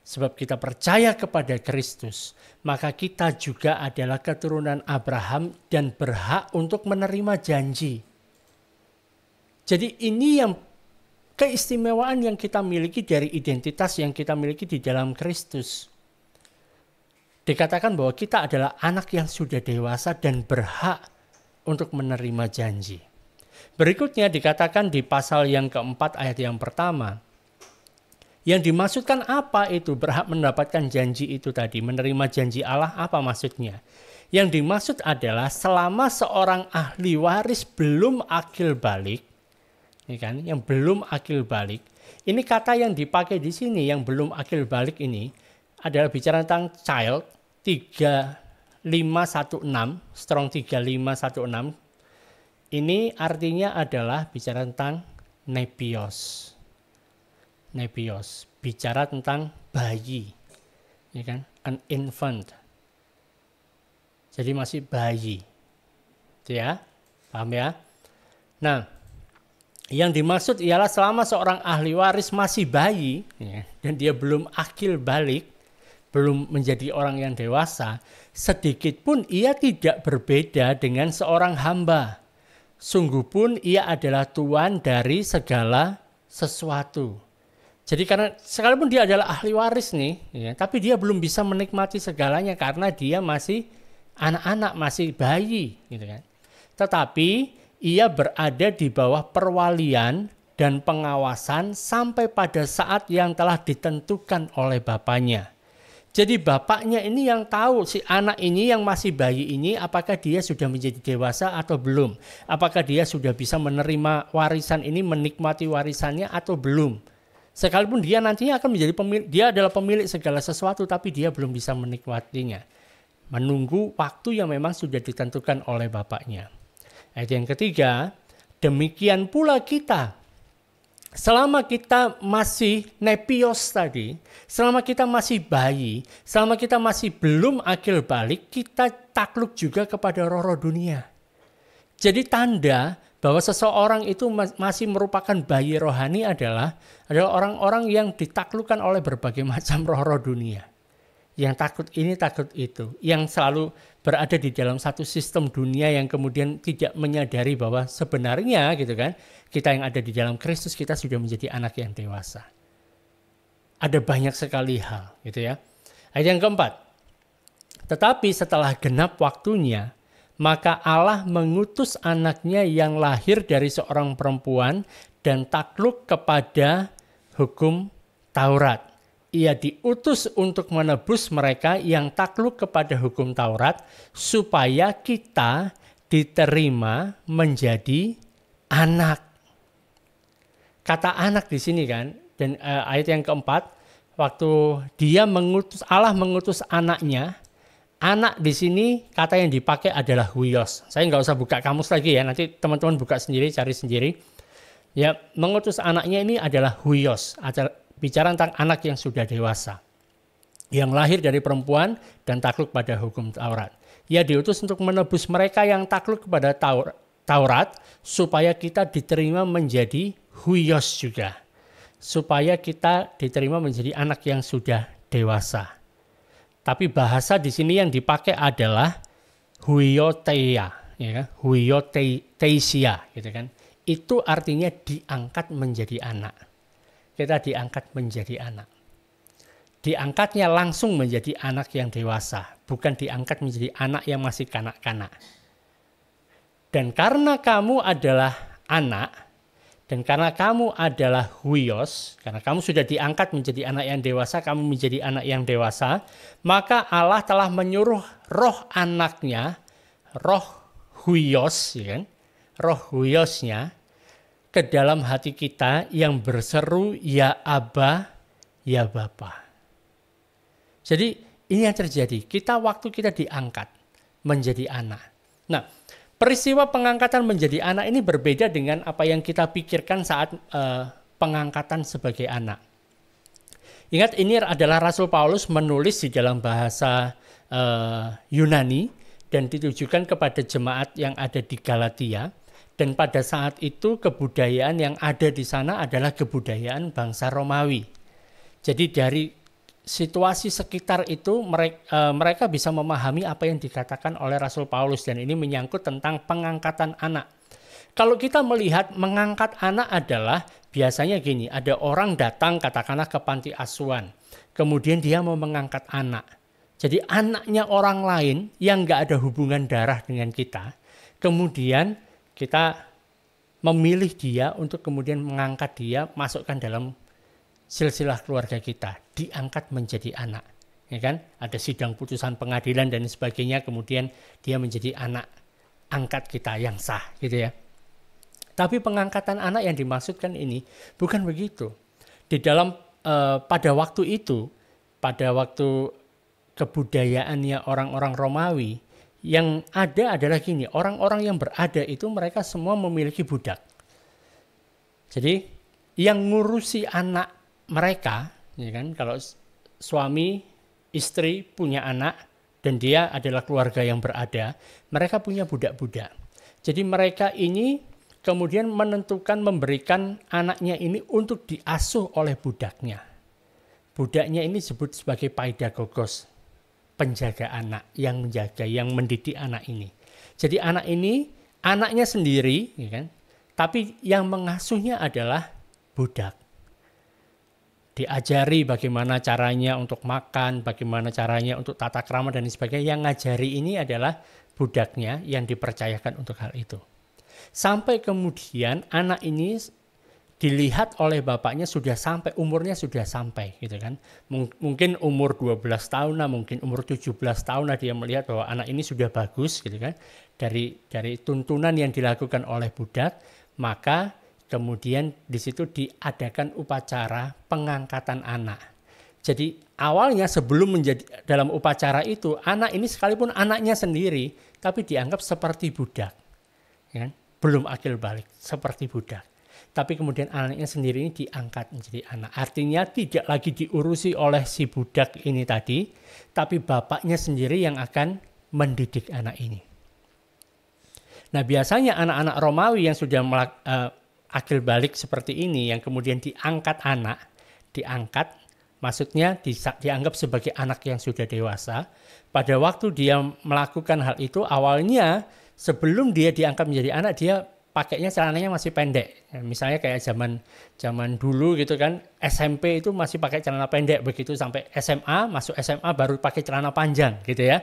Sebab kita percaya kepada Kristus, maka kita juga adalah keturunan Abraham dan berhak untuk menerima janji. Jadi ini yang keistimewaan yang kita miliki dari identitas yang kita miliki di dalam Kristus. Dikatakan bahwa kita adalah anak yang sudah dewasa dan berhak untuk menerima janji. Berikutnya dikatakan di pasal yang keempat ayat yang pertama. Yang dimaksudkan apa itu berhak mendapatkan janji itu tadi? Menerima janji Allah apa maksudnya? Yang dimaksud adalah selama seorang ahli waris belum akil balik, ini kan, yang belum akil balik. Ini kata yang dipakai di sini yang belum akil balik ini adalah bicara tentang child 3516, Strong 3516. Ini artinya adalah bicara tentang nepios. Nepios, bicara tentang bayi. Ya kan? An infant. Jadi masih bayi. Itu ya. Paham ya? Nah, yang dimaksud ialah selama seorang ahli waris masih bayi ya, dan dia belum akil balik, belum menjadi orang yang dewasa, sedikit pun ia tidak berbeda dengan seorang hamba. Sungguh pun ia adalah tuan dari segala sesuatu. Jadi karena sekalipun dia adalah ahli waris nih, ya, tapi dia belum bisa menikmati segalanya karena dia masih anak-anak, masih bayi, gitu kan. Tetapi ia berada di bawah perwalian dan pengawasan sampai pada saat yang telah ditentukan oleh bapaknya. Jadi bapaknya ini yang tahu si anak ini yang masih bayi ini apakah dia sudah menjadi dewasa atau belum. Apakah dia sudah bisa menerima warisan ini, menikmati warisannya atau belum. Sekalipun dia nantinya akan menjadi pemilik, dia adalah pemilik segala sesuatu tapi dia belum bisa menikmatinya. Menunggu waktu yang memang sudah ditentukan oleh bapaknya. Ayat yang ketiga, demikian pula kita. Selama kita masih nepios tadi, selama kita masih bayi, selama kita masih belum akil balik, kita takluk juga kepada roh-roh dunia. Jadi tanda bahwa seseorang itu masih merupakan bayi rohani adalah orang-orang yang ditaklukkan oleh berbagai macam roh-roh dunia. Yang takut ini, takut itu. Yang selalu berada di dalam satu sistem dunia yang kemudian tidak menyadari bahwa sebenarnya gitu kan, kita yang ada di dalam Kristus kita sudah menjadi anak yang dewasa. Ada banyak sekali hal gitu ya. Ayat yang keempat. Tetapi setelah genap waktunya, maka Allah mengutus anaknya yang lahir dari seorang perempuan dan takluk kepada hukum Taurat. Ia diutus untuk menebus mereka yang takluk kepada hukum Taurat supaya kita diterima menjadi anak. Kata anak di sini kan, dan ayat yang keempat, waktu Allah mengutus anaknya, anak di sini kata yang dipakai adalah huios. Saya nggak usah buka kamus lagi ya, nanti teman-teman buka sendiri, cari sendiri. Ya, mengutus anaknya ini adalah huios, bicara tentang anak yang sudah dewasa, yang lahir dari perempuan dan takluk pada hukum Taurat. Ia diutus untuk menebus mereka yang takluk kepada Taurat, supaya kita diterima menjadi huios juga. Supaya kita diterima menjadi anak yang sudah dewasa. Tapi bahasa di sini yang dipakai adalah huioteia, ya kan? Huioteisia, gitu kan? Itu artinya diangkat menjadi anak. Kita diangkat menjadi anak. Diangkatnya langsung menjadi anak yang dewasa, bukan diangkat menjadi anak yang masih kanak-kanak. Dan karena kamu adalah anak, dan karena kamu adalah huios, karena kamu sudah diangkat menjadi anak yang dewasa, kamu menjadi anak yang dewasa, maka Allah telah menyuruh roh anaknya, roh huios, ya kan? Roh huiosnya ke dalam hati kita yang berseru, ya Aba, ya Bapa. Jadi ini yang terjadi, waktu kita diangkat menjadi anak. Nah, peristiwa pengangkatan menjadi anak ini berbeda dengan apa yang kita pikirkan saat pengangkatan sebagai anak. Ingat, ini adalah Rasul Paulus menulis di dalam bahasa Yunani dan ditujukan kepada jemaat yang ada di Galatia. Dan pada saat itu kebudayaan yang ada di sana adalah kebudayaan bangsa Romawi. Jadi dari situasi sekitar itu mereka bisa memahami apa yang dikatakan oleh Rasul Paulus, dan ini menyangkut tentang pengangkatan anak. Kalau kita melihat mengangkat anak adalah biasanya gini, ada orang datang katakanlah ke panti asuhan, kemudian dia mau mengangkat anak. Jadi anaknya orang lain yang nggak ada hubungan darah dengan kita, kemudian kita memilih dia untuk kemudian mengangkat dia, masukkan dalam silsilah keluarga kita, diangkat menjadi anak, ya kan? Ada sidang putusan pengadilan dan sebagainya, kemudian dia menjadi anak angkat kita yang sah, gitu ya. Tapi pengangkatan anak yang dimaksudkan ini bukan begitu. Di dalam pada waktu itu, pada waktu kebudayaannya orang-orang Romawi, yang ada adalah gini, orang-orang yang berada itu mereka semua memiliki budak. Jadi yang ngurusi anak mereka, ya kan, kalau suami istri punya anak dan dia adalah keluarga yang berada, mereka punya budak-budak. Jadi mereka ini kemudian menentukan memberikan anaknya ini untuk diasuh oleh budaknya. Budaknya ini disebut sebagai paidagogos, penjaga anak, yang menjaga, yang mendidik anak ini. Jadi anak ini anaknya sendiri, ya kan, tapi yang mengasuhnya adalah budak. Diajari bagaimana caranya untuk makan, bagaimana caranya untuk tata krama dan sebagainya. Yang ngajari ini adalah budaknya yang dipercayakan untuk hal itu. Sampai kemudian anak ini dilihat oleh bapaknya sudah sampai, umurnya sudah sampai, gitu kan. Mungkin umur 12 tahun lah, mungkin umur 17 tahun lah, dia melihat bahwa anak ini sudah bagus, gitu kan. Dari tuntunan yang dilakukan oleh budak, maka kemudian di situ diadakan upacara pengangkatan anak. Jadi awalnya sebelum menjadi dalam upacara itu, anak ini sekalipun anaknya sendiri, tapi dianggap seperti budak, ya kan? Belum akil balik, seperti budak. Tapi kemudian anaknya sendiri ini diangkat menjadi anak. Artinya tidak lagi diurusi oleh si budak ini tadi, tapi bapaknya sendiri yang akan mendidik anak ini. Nah, biasanya anak-anak Romawi yang sudah akil balik seperti ini, yang kemudian diangkat anak, diangkat maksudnya dianggap sebagai anak yang sudah dewasa. Pada waktu dia melakukan hal itu, awalnya sebelum dia diangkat menjadi anak, dia pakainya celananya masih pendek. Misalnya kayak zaman dulu gitu kan, SMP itu masih pakai celana pendek, begitu sampai SMA, masuk SMA baru pakai celana panjang gitu ya.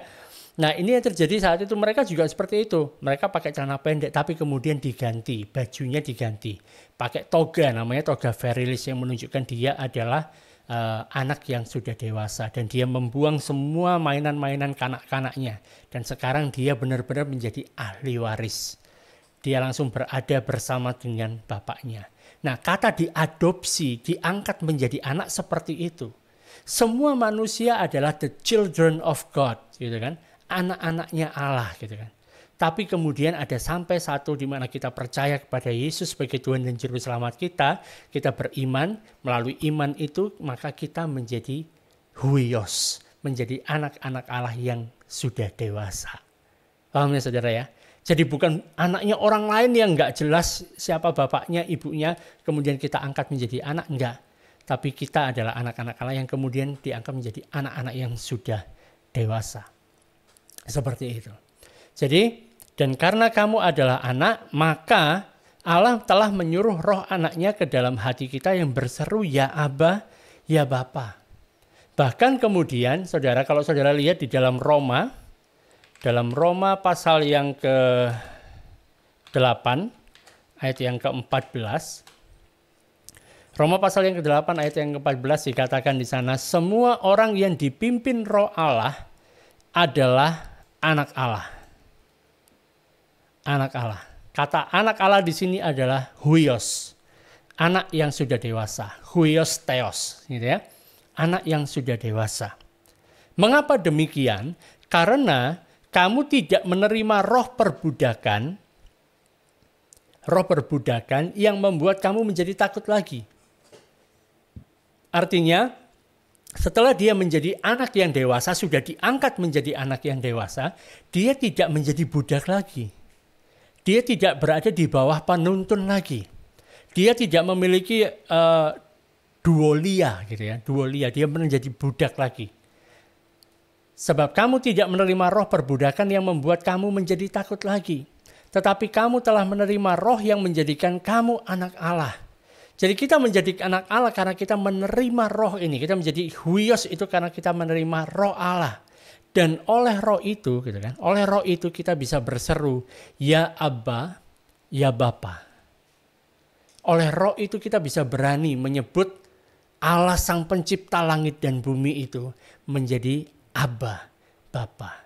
Nah, ini yang terjadi saat itu, mereka juga seperti itu. Mereka pakai celana pendek tapi kemudian diganti, bajunya diganti. Pakai toga, namanya toga virilis, yang menunjukkan dia adalah anak yang sudah dewasa, dan dia membuang semua mainan-mainan kanak-kanaknya. Dan sekarang dia benar-benar menjadi ahli waris. Dia langsung berada bersama dengan bapaknya. Nah, kata diadopsi, diangkat menjadi anak seperti itu. Semua manusia adalah the children of God, gitu kan? Anak-anaknya Allah, gitu kan. Tapi kemudian ada sampai satu di mana kita percaya kepada Yesus sebagai Tuhan dan Juru Selamat kita beriman, melalui iman itu maka kita menjadi huios, menjadi anak-anak Allah yang sudah dewasa. Paham ya saudara ya? Jadi bukan anaknya orang lain yang nggak jelas siapa bapaknya, ibunya, kemudian kita angkat menjadi anak, enggak. Tapi kita adalah anak-anak Allah yang kemudian diangkat menjadi anak-anak yang sudah dewasa. Seperti itu. Jadi, dan karena kamu adalah anak, maka Allah telah menyuruh roh anaknya ke dalam hati kita yang berseru, ya Aba, ya Bapa. Bahkan kemudian, saudara, kalau saudara lihat di dalam Roma pasal yang ke-8, ayat yang ke-14. Roma pasal yang ke-8 ayat yang ke-14 dikatakan di sana, semua orang yang dipimpin Roh Allah adalah anak Allah. Anak Allah. Kata anak Allah di sini adalah huios. Anak yang sudah dewasa. Huios theos, gitu ya. Anak yang sudah dewasa. Mengapa demikian? Karena kamu tidak menerima roh perbudakan yang membuat kamu menjadi takut lagi. Artinya, setelah dia menjadi anak yang dewasa, sudah diangkat menjadi anak yang dewasa, dia tidak menjadi budak lagi. Dia tidak berada di bawah penuntun lagi. Dia tidak memiliki duolia, gitu ya. Duolia, dia menjadi budak lagi. Sebab kamu tidak menerima roh perbudakan yang membuat kamu menjadi takut lagi. Tetapi kamu telah menerima roh yang menjadikan kamu anak Allah. Jadi kita menjadi anak Allah karena kita menerima roh ini. Kita menjadi huios itu karena kita menerima roh Allah. Dan oleh roh itu, gitu kan? Oleh roh itu kita bisa berseru, ya Abba, ya Bapa. Oleh roh itu kita bisa berani menyebut Allah sang pencipta langit dan bumi itu menjadi Abba, Bapa.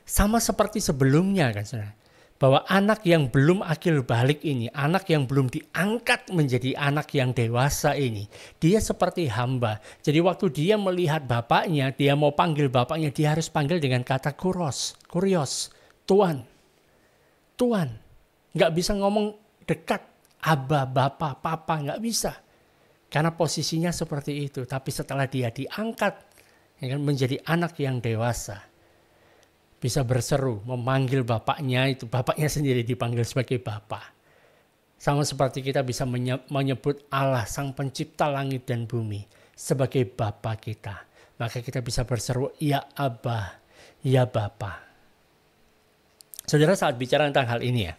Sama seperti sebelumnya kan saudara. Bahwa anak yang belum akil balik ini, anak yang belum diangkat menjadi anak yang dewasa ini, dia seperti hamba. Jadi waktu dia melihat bapaknya, dia mau panggil bapaknya, dia harus panggil dengan kata kurios, Tuan. Tuan. Nggak bisa ngomong dekat, Abba, Bapa, Papa, nggak bisa. Karena posisinya seperti itu. Tapi setelah dia diangkat menjadi anak yang dewasa, bisa berseru, memanggil bapaknya, itu bapaknya sendiri dipanggil sebagai Bapa. Sama seperti kita bisa menyebut Allah sang pencipta langit dan bumi sebagai Bapa kita. Maka kita bisa berseru, ya Abba, ya Bapa. Saudara, saat bicara tentang hal ini ya,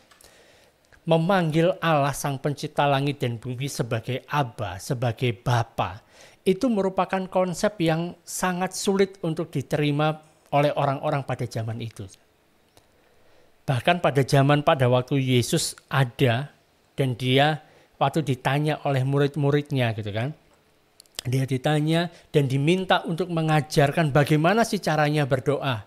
memanggil Allah sang pencipta langit dan bumi sebagai Abba, sebagai Bapa, itu merupakan konsep yang sangat sulit untuk diterima oleh orang-orang pada zaman itu. Bahkan pada waktu Yesus ada dan dia waktu ditanya oleh murid-muridnya gitu kan. Dia ditanya dan diminta untuk mengajarkan bagaimana sih caranya berdoa.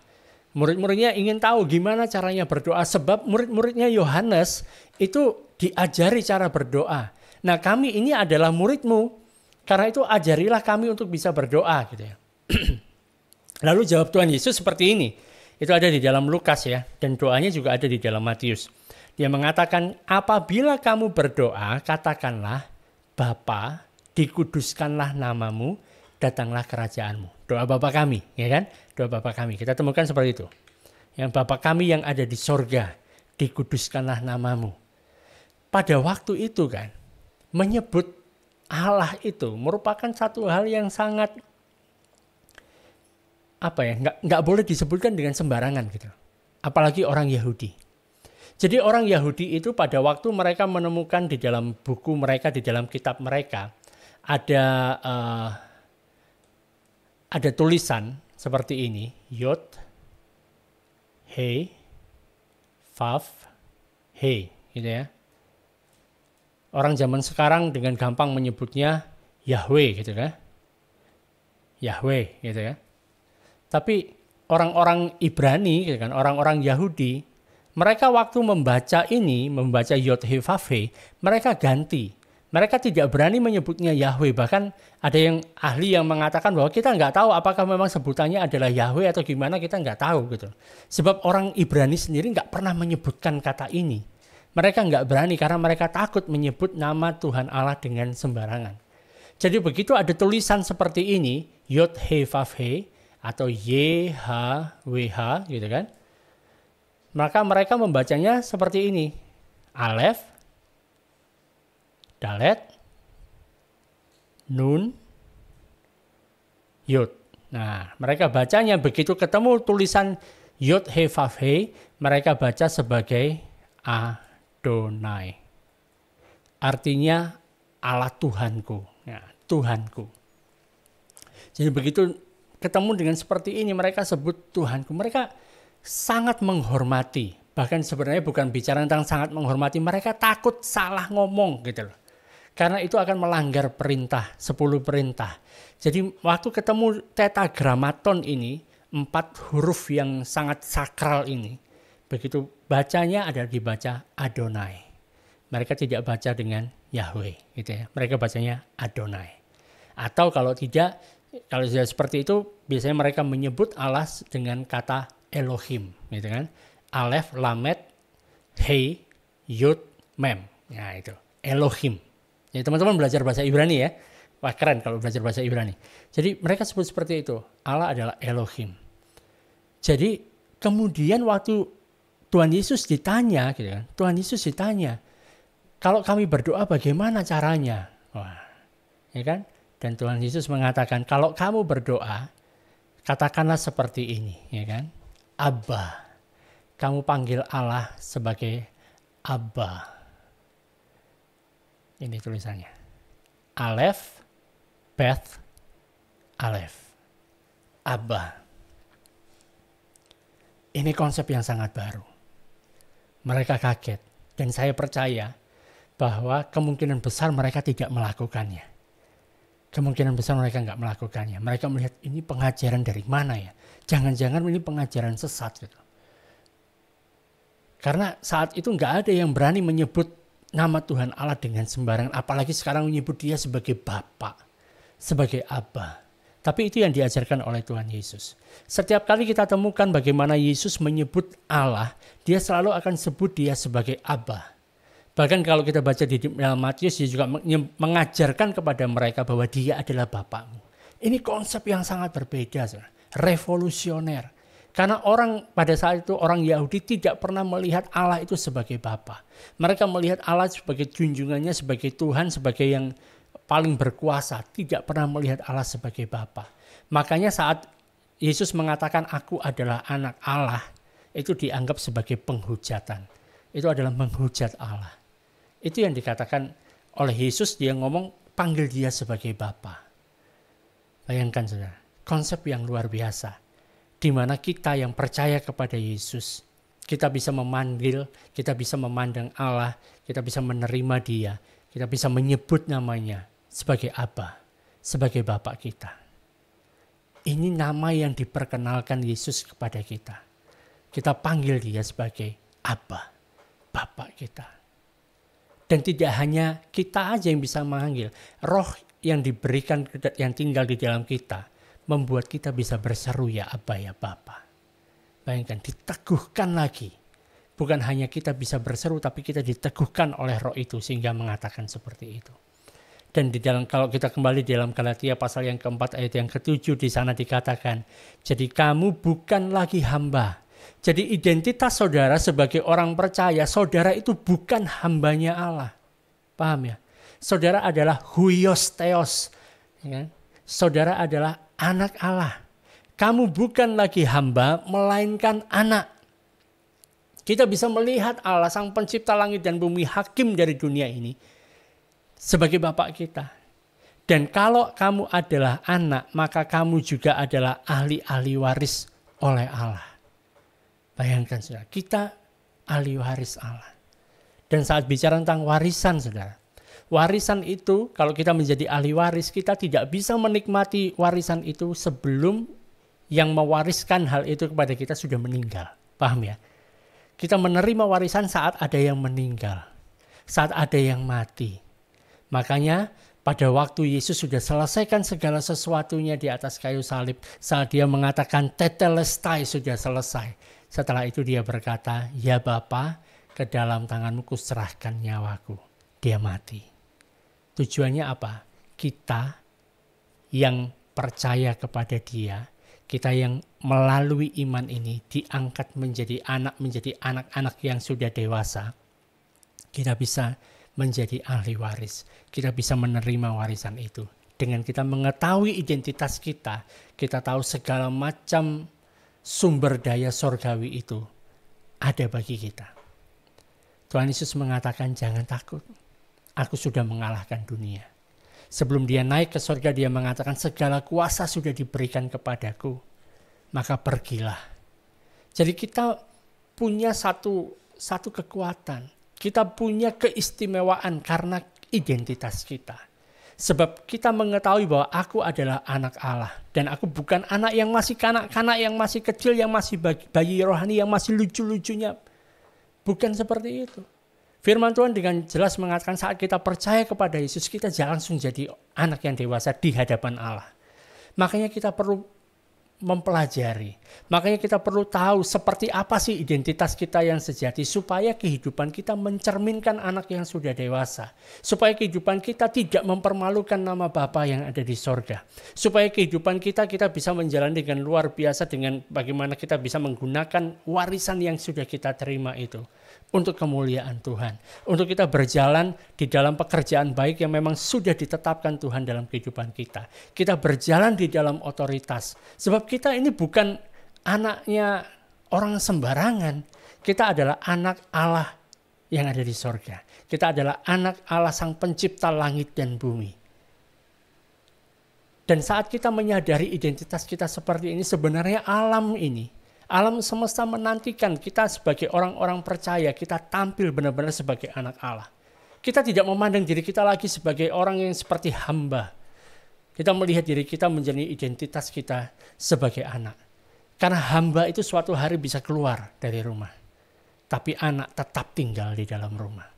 Murid-muridnya ingin tahu gimana caranya berdoa sebab murid-muridnya Yohanes itu diajari cara berdoa. Nah, kami ini adalah muridmu. Karena itu ajarilah kami untuk bisa berdoa gitu ya. Lalu jawab Tuhan Yesus seperti ini. Itu ada di dalam Lukas ya. Dan doanya juga ada di dalam Matius. Dia mengatakan, apabila kamu berdoa, katakanlah, Bapa, dikuduskanlah namamu, datanglah kerajaanmu. Doa Bapa kami, ya kan? Doa Bapa kami. Kita temukan seperti itu. Yang Bapa kami yang ada di sorga, dikuduskanlah namamu. Pada waktu itu kan, menyebut Allah itu merupakan satu hal yang sangat nggak boleh disebutkan dengan sembarangan gitu. Apalagi orang Yahudi. Jadi orang Yahudi itu pada waktu mereka menemukan di dalam buku mereka, di dalam kitab mereka, ada tulisan seperti ini, Yod, He, Vav, He, gitu ya. Orang zaman sekarang dengan gampang menyebutnya Yahweh gitu kan. Yahweh gitu ya. Tapi orang-orang Ibrani, gitu kan, orang-orang Yahudi, mereka waktu membaca Yod He Vav He, mereka ganti. Mereka tidak berani menyebutnya Yahweh. Bahkan ada yang ahli yang mengatakan bahwa kita nggak tahu apakah memang sebutannya adalah Yahweh atau gimana, kita nggak tahu gitu. Sebab orang Ibrani sendiri nggak pernah menyebutkan kata ini. Mereka nggak berani karena mereka takut menyebut nama Tuhan Allah dengan sembarangan. Jadi begitu ada tulisan seperti ini, Yod He Vav He, atau YHWH gitu kan. Maka mereka membacanya seperti ini. Alef, Dalet, Nun, Yod. Nah, mereka bacanya begitu ketemu tulisan Yod He Vav He, mereka baca sebagai Adonai. Artinya Allah Tuhanku. Ya, Tuhanku. Jadi begitu ketemu dengan seperti ini, mereka sebut Tuhanku. Mereka sangat menghormati Bahkan sebenarnya bukan bicara tentang sangat menghormati, mereka takut salah ngomong gitu loh. Karena itu akan melanggar perintah, 10 perintah. Jadi waktu ketemu tetragrammaton ini, 4 huruf yang sangat sakral ini, begitu bacanya adalah dibaca Adonai. Mereka tidak baca dengan Yahweh gitu ya. Mereka bacanya Adonai. Atau kalau tidak, kalau sudah seperti itu, biasanya mereka menyebut Allah dengan kata Elohim gitu kan. Alef, Lamet, Hei, Yud, Mem. Nah itu, Elohim. Jadi teman-teman belajar bahasa Ibrani ya. Wah keren kalau belajar bahasa Ibrani. Jadi mereka sebut seperti itu. Allah adalah Elohim. Jadi kemudian waktu Tuhan Yesus ditanya, gitu kan, Tuhan Yesus ditanya, kalau kami berdoa bagaimana caranya? Wah, ya kan? Dan Tuhan Yesus mengatakan, kalau kamu berdoa, katakanlah seperti ini, ya kan? Abba. Kamu panggil Allah sebagai Abba. Ini tulisannya. Alef, Beth, Alef. Abba. Ini konsep yang sangat baru. Mereka kaget. Dan saya percaya bahwa kemungkinan besar mereka tidak melakukannya. Kemungkinan besar mereka nggak melakukannya. Mereka melihat ini pengajaran dari mana ya? Jangan-jangan ini pengajaran sesat gitu. Karena saat itu nggak ada yang berani menyebut nama Tuhan Allah dengan sembarangan. Apalagi sekarang menyebut dia sebagai Bapa, sebagai Abba. Tapi itu yang diajarkan oleh Tuhan Yesus. Setiap kali kita temukan bagaimana Yesus menyebut Allah, dia selalu akan sebut dia sebagai Abba. Bahkan kalau kita baca di dalam Matius, dia juga mengajarkan kepada mereka bahwa dia adalah Bapakmu. Ini konsep yang sangat berbeda, revolusioner. Karena orang pada saat itu orang Yahudi tidak pernah melihat Allah itu sebagai Bapa. Mereka melihat Allah sebagai junjungannya, sebagai Tuhan, sebagai yang paling berkuasa. Tidak pernah melihat Allah sebagai Bapa. Makanya saat Yesus mengatakan aku adalah anak Allah, itu dianggap sebagai penghujatan. Itu adalah menghujat Allah. Itu yang dikatakan oleh Yesus, dia ngomong panggil dia sebagai Bapa. Bayangkan saudara, konsep yang luar biasa. Di mana kita yang percaya kepada Yesus, kita bisa memanggil, kita bisa memandang Allah, kita bisa menerima dia, kita bisa menyebut namanya sebagai Abba, sebagai Bapa kita. Ini nama yang diperkenalkan Yesus kepada kita. Kita panggil dia sebagai Abba, Bapa kita. Dan tidak hanya kita aja yang bisa memanggil, Roh yang diberikan, yang tinggal di dalam kita, membuat kita bisa berseru ya Abba ya Bapa. Bayangkan, diteguhkan lagi. Bukan hanya kita bisa berseru, tapi kita diteguhkan oleh Roh itu sehingga mengatakan seperti itu. Dan di dalam, kalau kita kembali dalam Galatia pasal yang keempat ayat yang ke-7, di sana dikatakan, jadi kamu bukan lagi hamba. Jadi identitas saudara sebagai orang percaya, saudara itu bukan hambanya Allah. Paham ya? Saudara adalah huios theos. Ya? Saudara adalah anak Allah. Kamu bukan lagi hamba, melainkan anak. Kita bisa melihat Allah, sang pencipta langit dan bumi, hakim dari dunia ini, sebagai Bapak kita. Dan kalau kamu adalah anak, maka kamu juga adalah ahli-ahli waris oleh Allah. Bayangkan saudara, kita ahli waris Allah. Dan saat bicara tentang warisan saudara, warisan itu kalau kita menjadi ahli waris, kita tidak bisa menikmati warisan itu sebelum yang mewariskan hal itu kepada kita sudah meninggal. Paham ya? Kita menerima warisan saat ada yang meninggal, saat ada yang mati. Makanya pada waktu Yesus sudah selesaikan segala sesuatunya di atas kayu salib, saat dia mengatakan tetelestai, sudah selesai. Setelah itu dia berkata, ya Bapa, ke dalam tanganmu kuserahkan nyawaku. Dia mati. Tujuannya apa? Kita yang percaya kepada dia, kita yang melalui iman ini diangkat menjadi anak-anak yang sudah dewasa. Kita bisa menjadi ahli waris. Kita bisa menerima warisan itu. Dengan kita mengetahui identitas kita, kita tahu segala macam sumber daya sorgawi itu ada bagi kita. Tuhan Yesus mengatakan jangan takut. Aku sudah mengalahkan dunia. Sebelum dia naik ke surga, dia mengatakan segala kuasa sudah diberikan kepadaku. Maka pergilah. Jadi kita punya satu kekuatan. Kita punya keistimewaan karena identitas kita. Sebab kita mengetahui bahwa aku adalah anak Allah. Dan aku bukan anak yang masih kanak-kanak, yang masih kecil, yang masih bayi rohani, yang masih lucu-lucunya. Bukan seperti itu. Firman Tuhan dengan jelas mengatakan saat kita percaya kepada Yesus, kita langsung jadi anak yang dewasa di hadapan Allah. Makanya kita perlu mempelajari. Makanya kita perlu tahu seperti apa sih identitas kita yang sejati supaya kehidupan kita mencerminkan anak yang sudah dewasa. Supaya kehidupan kita tidak mempermalukan nama Bapa yang ada di sorga. Supaya kehidupan kita bisa menjalani dengan luar biasa dengan bagaimana kita bisa menggunakan warisan yang sudah kita terima itu untuk kemuliaan Tuhan. Untuk kita berjalan di dalam pekerjaan baik yang memang sudah ditetapkan Tuhan dalam kehidupan kita. Kita berjalan di dalam otoritas. Sebab kita ini bukan anaknya orang sembarangan. Kita adalah anak Allah yang ada di sorga. Kita adalah anak Allah Sang Pencipta langit dan bumi. Dan saat kita menyadari identitas kita seperti ini, sebenarnya alam semesta menantikan kita sebagai orang-orang percaya, kita tampil benar-benar sebagai anak Allah. Kita tidak memandang diri kita lagi sebagai orang yang seperti hamba. Kita melihat diri kita menjadi identitas kita sebagai anak. Karena hamba itu suatu hari bisa keluar dari rumah. Tapi anak tetap tinggal di dalam rumah.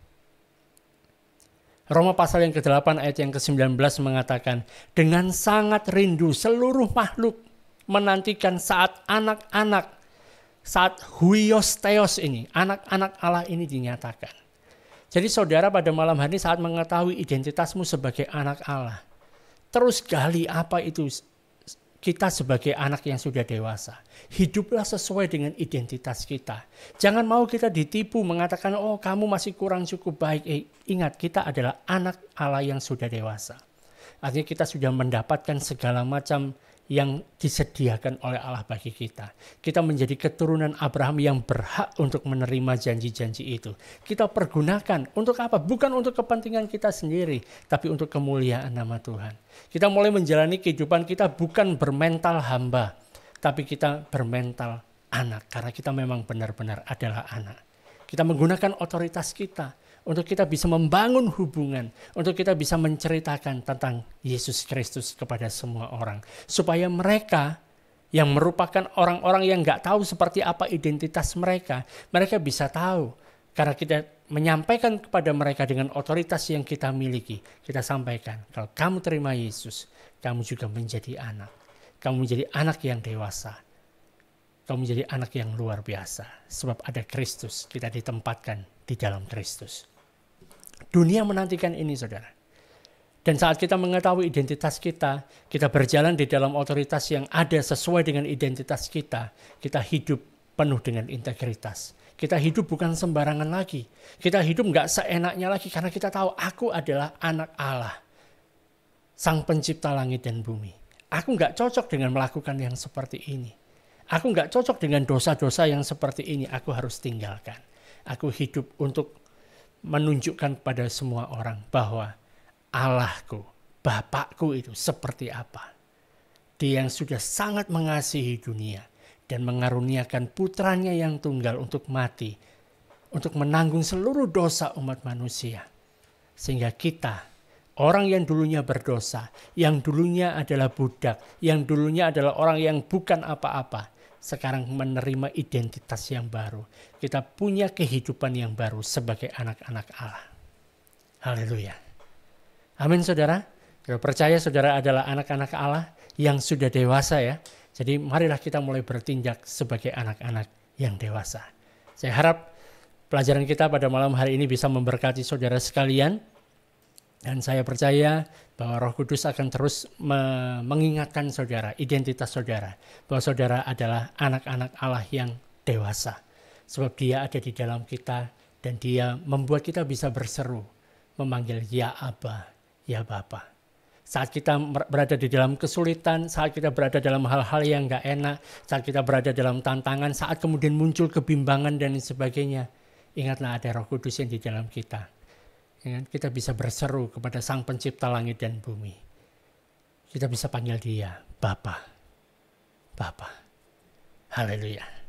Roma pasal yang ke-8 ayat yang ke-19 mengatakan, dengan sangat rindu seluruh makhluk menantikan saat huios theos ini, anak-anak Allah ini dinyatakan. Jadi saudara pada malam hari ini saat mengetahui identitasmu sebagai anak Allah, terus gali apa itu kita sebagai anak yang sudah dewasa. Hiduplah sesuai dengan identitas kita. Jangan mau kita ditipu mengatakan, oh kamu masih kurang cukup baik. Ingat, kita adalah anak Allah yang sudah dewasa. Artinya kita sudah mendapatkan segala macam yang disediakan oleh Allah bagi kita. Kita menjadi keturunan Abraham yang berhak untuk menerima janji-janji itu. Kita pergunakan untuk apa? Bukan untuk kepentingan kita sendiri, tapi untuk kemuliaan nama Tuhan. Kita mulai menjalani kehidupan kita bukan bermental hamba, tapi kita bermental anak, karena kita memang benar-benar adalah anak. Kita menggunakan otoritas kita untuk kita bisa membangun hubungan, untuk kita bisa menceritakan tentang Yesus Kristus kepada semua orang. Supaya mereka yang merupakan orang-orang yang gak tahu seperti apa identitas mereka bisa tahu. Karena kita menyampaikan kepada mereka dengan otoritas yang kita miliki. Kita sampaikan, kalau kamu terima Yesus, kamu juga menjadi anak. Kamu menjadi anak yang dewasa. Kamu menjadi anak yang luar biasa. Sebab ada Kristus, kita ditempatkan di dalam Kristus. Dunia menantikan ini, saudara. Dan saat kita mengetahui identitas kita berjalan di dalam otoritas yang ada sesuai dengan identitas kita hidup penuh dengan integritas. Kita hidup bukan sembarangan lagi. Kita hidup gak seenaknya lagi karena kita tahu aku adalah anak Allah, Sang Pencipta langit dan bumi. Aku gak cocok dengan melakukan yang seperti ini. Aku gak cocok dengan dosa-dosa yang seperti ini. Aku harus tinggalkan. Aku hidup untuk menunjukkan kepada semua orang bahwa Allahku, Bapakku itu seperti apa. Dia yang sudah sangat mengasihi dunia dan mengaruniakan putranya yang tunggal untuk mati, untuk menanggung seluruh dosa umat manusia. Sehingga kita, orang yang dulunya berdosa, yang dulunya adalah budak, yang dulunya adalah orang yang bukan apa-apa, sekarang menerima identitas yang baru. Kita punya kehidupan yang baru sebagai anak-anak Allah. Haleluya. Amin, saudara. Kalau percaya saudara adalah anak-anak Allah yang sudah dewasa ya. Jadi marilah kita mulai bertindak sebagai anak-anak yang dewasa. Saya harap pelajaran kita pada malam hari ini bisa memberkati saudara sekalian. Dan saya percaya bahwa Roh Kudus akan terus mengingatkan saudara, identitas saudara. Bahwa saudara adalah anak-anak Allah yang dewasa. Sebab dia ada di dalam kita dan dia membuat kita bisa berseru. Memanggil ya Aba, ya Bapa. Saat kita berada di dalam kesulitan, saat kita berada dalam hal-hal yang gak enak, saat kita berada dalam tantangan, saat kemudian muncul kebimbangan dan sebagainya. Ingatlah ada Roh Kudus yang di dalam kita. Kita bisa berseru kepada Sang Pencipta langit dan bumi. Kita bisa panggil dia Bapa. Bapa. Haleluya.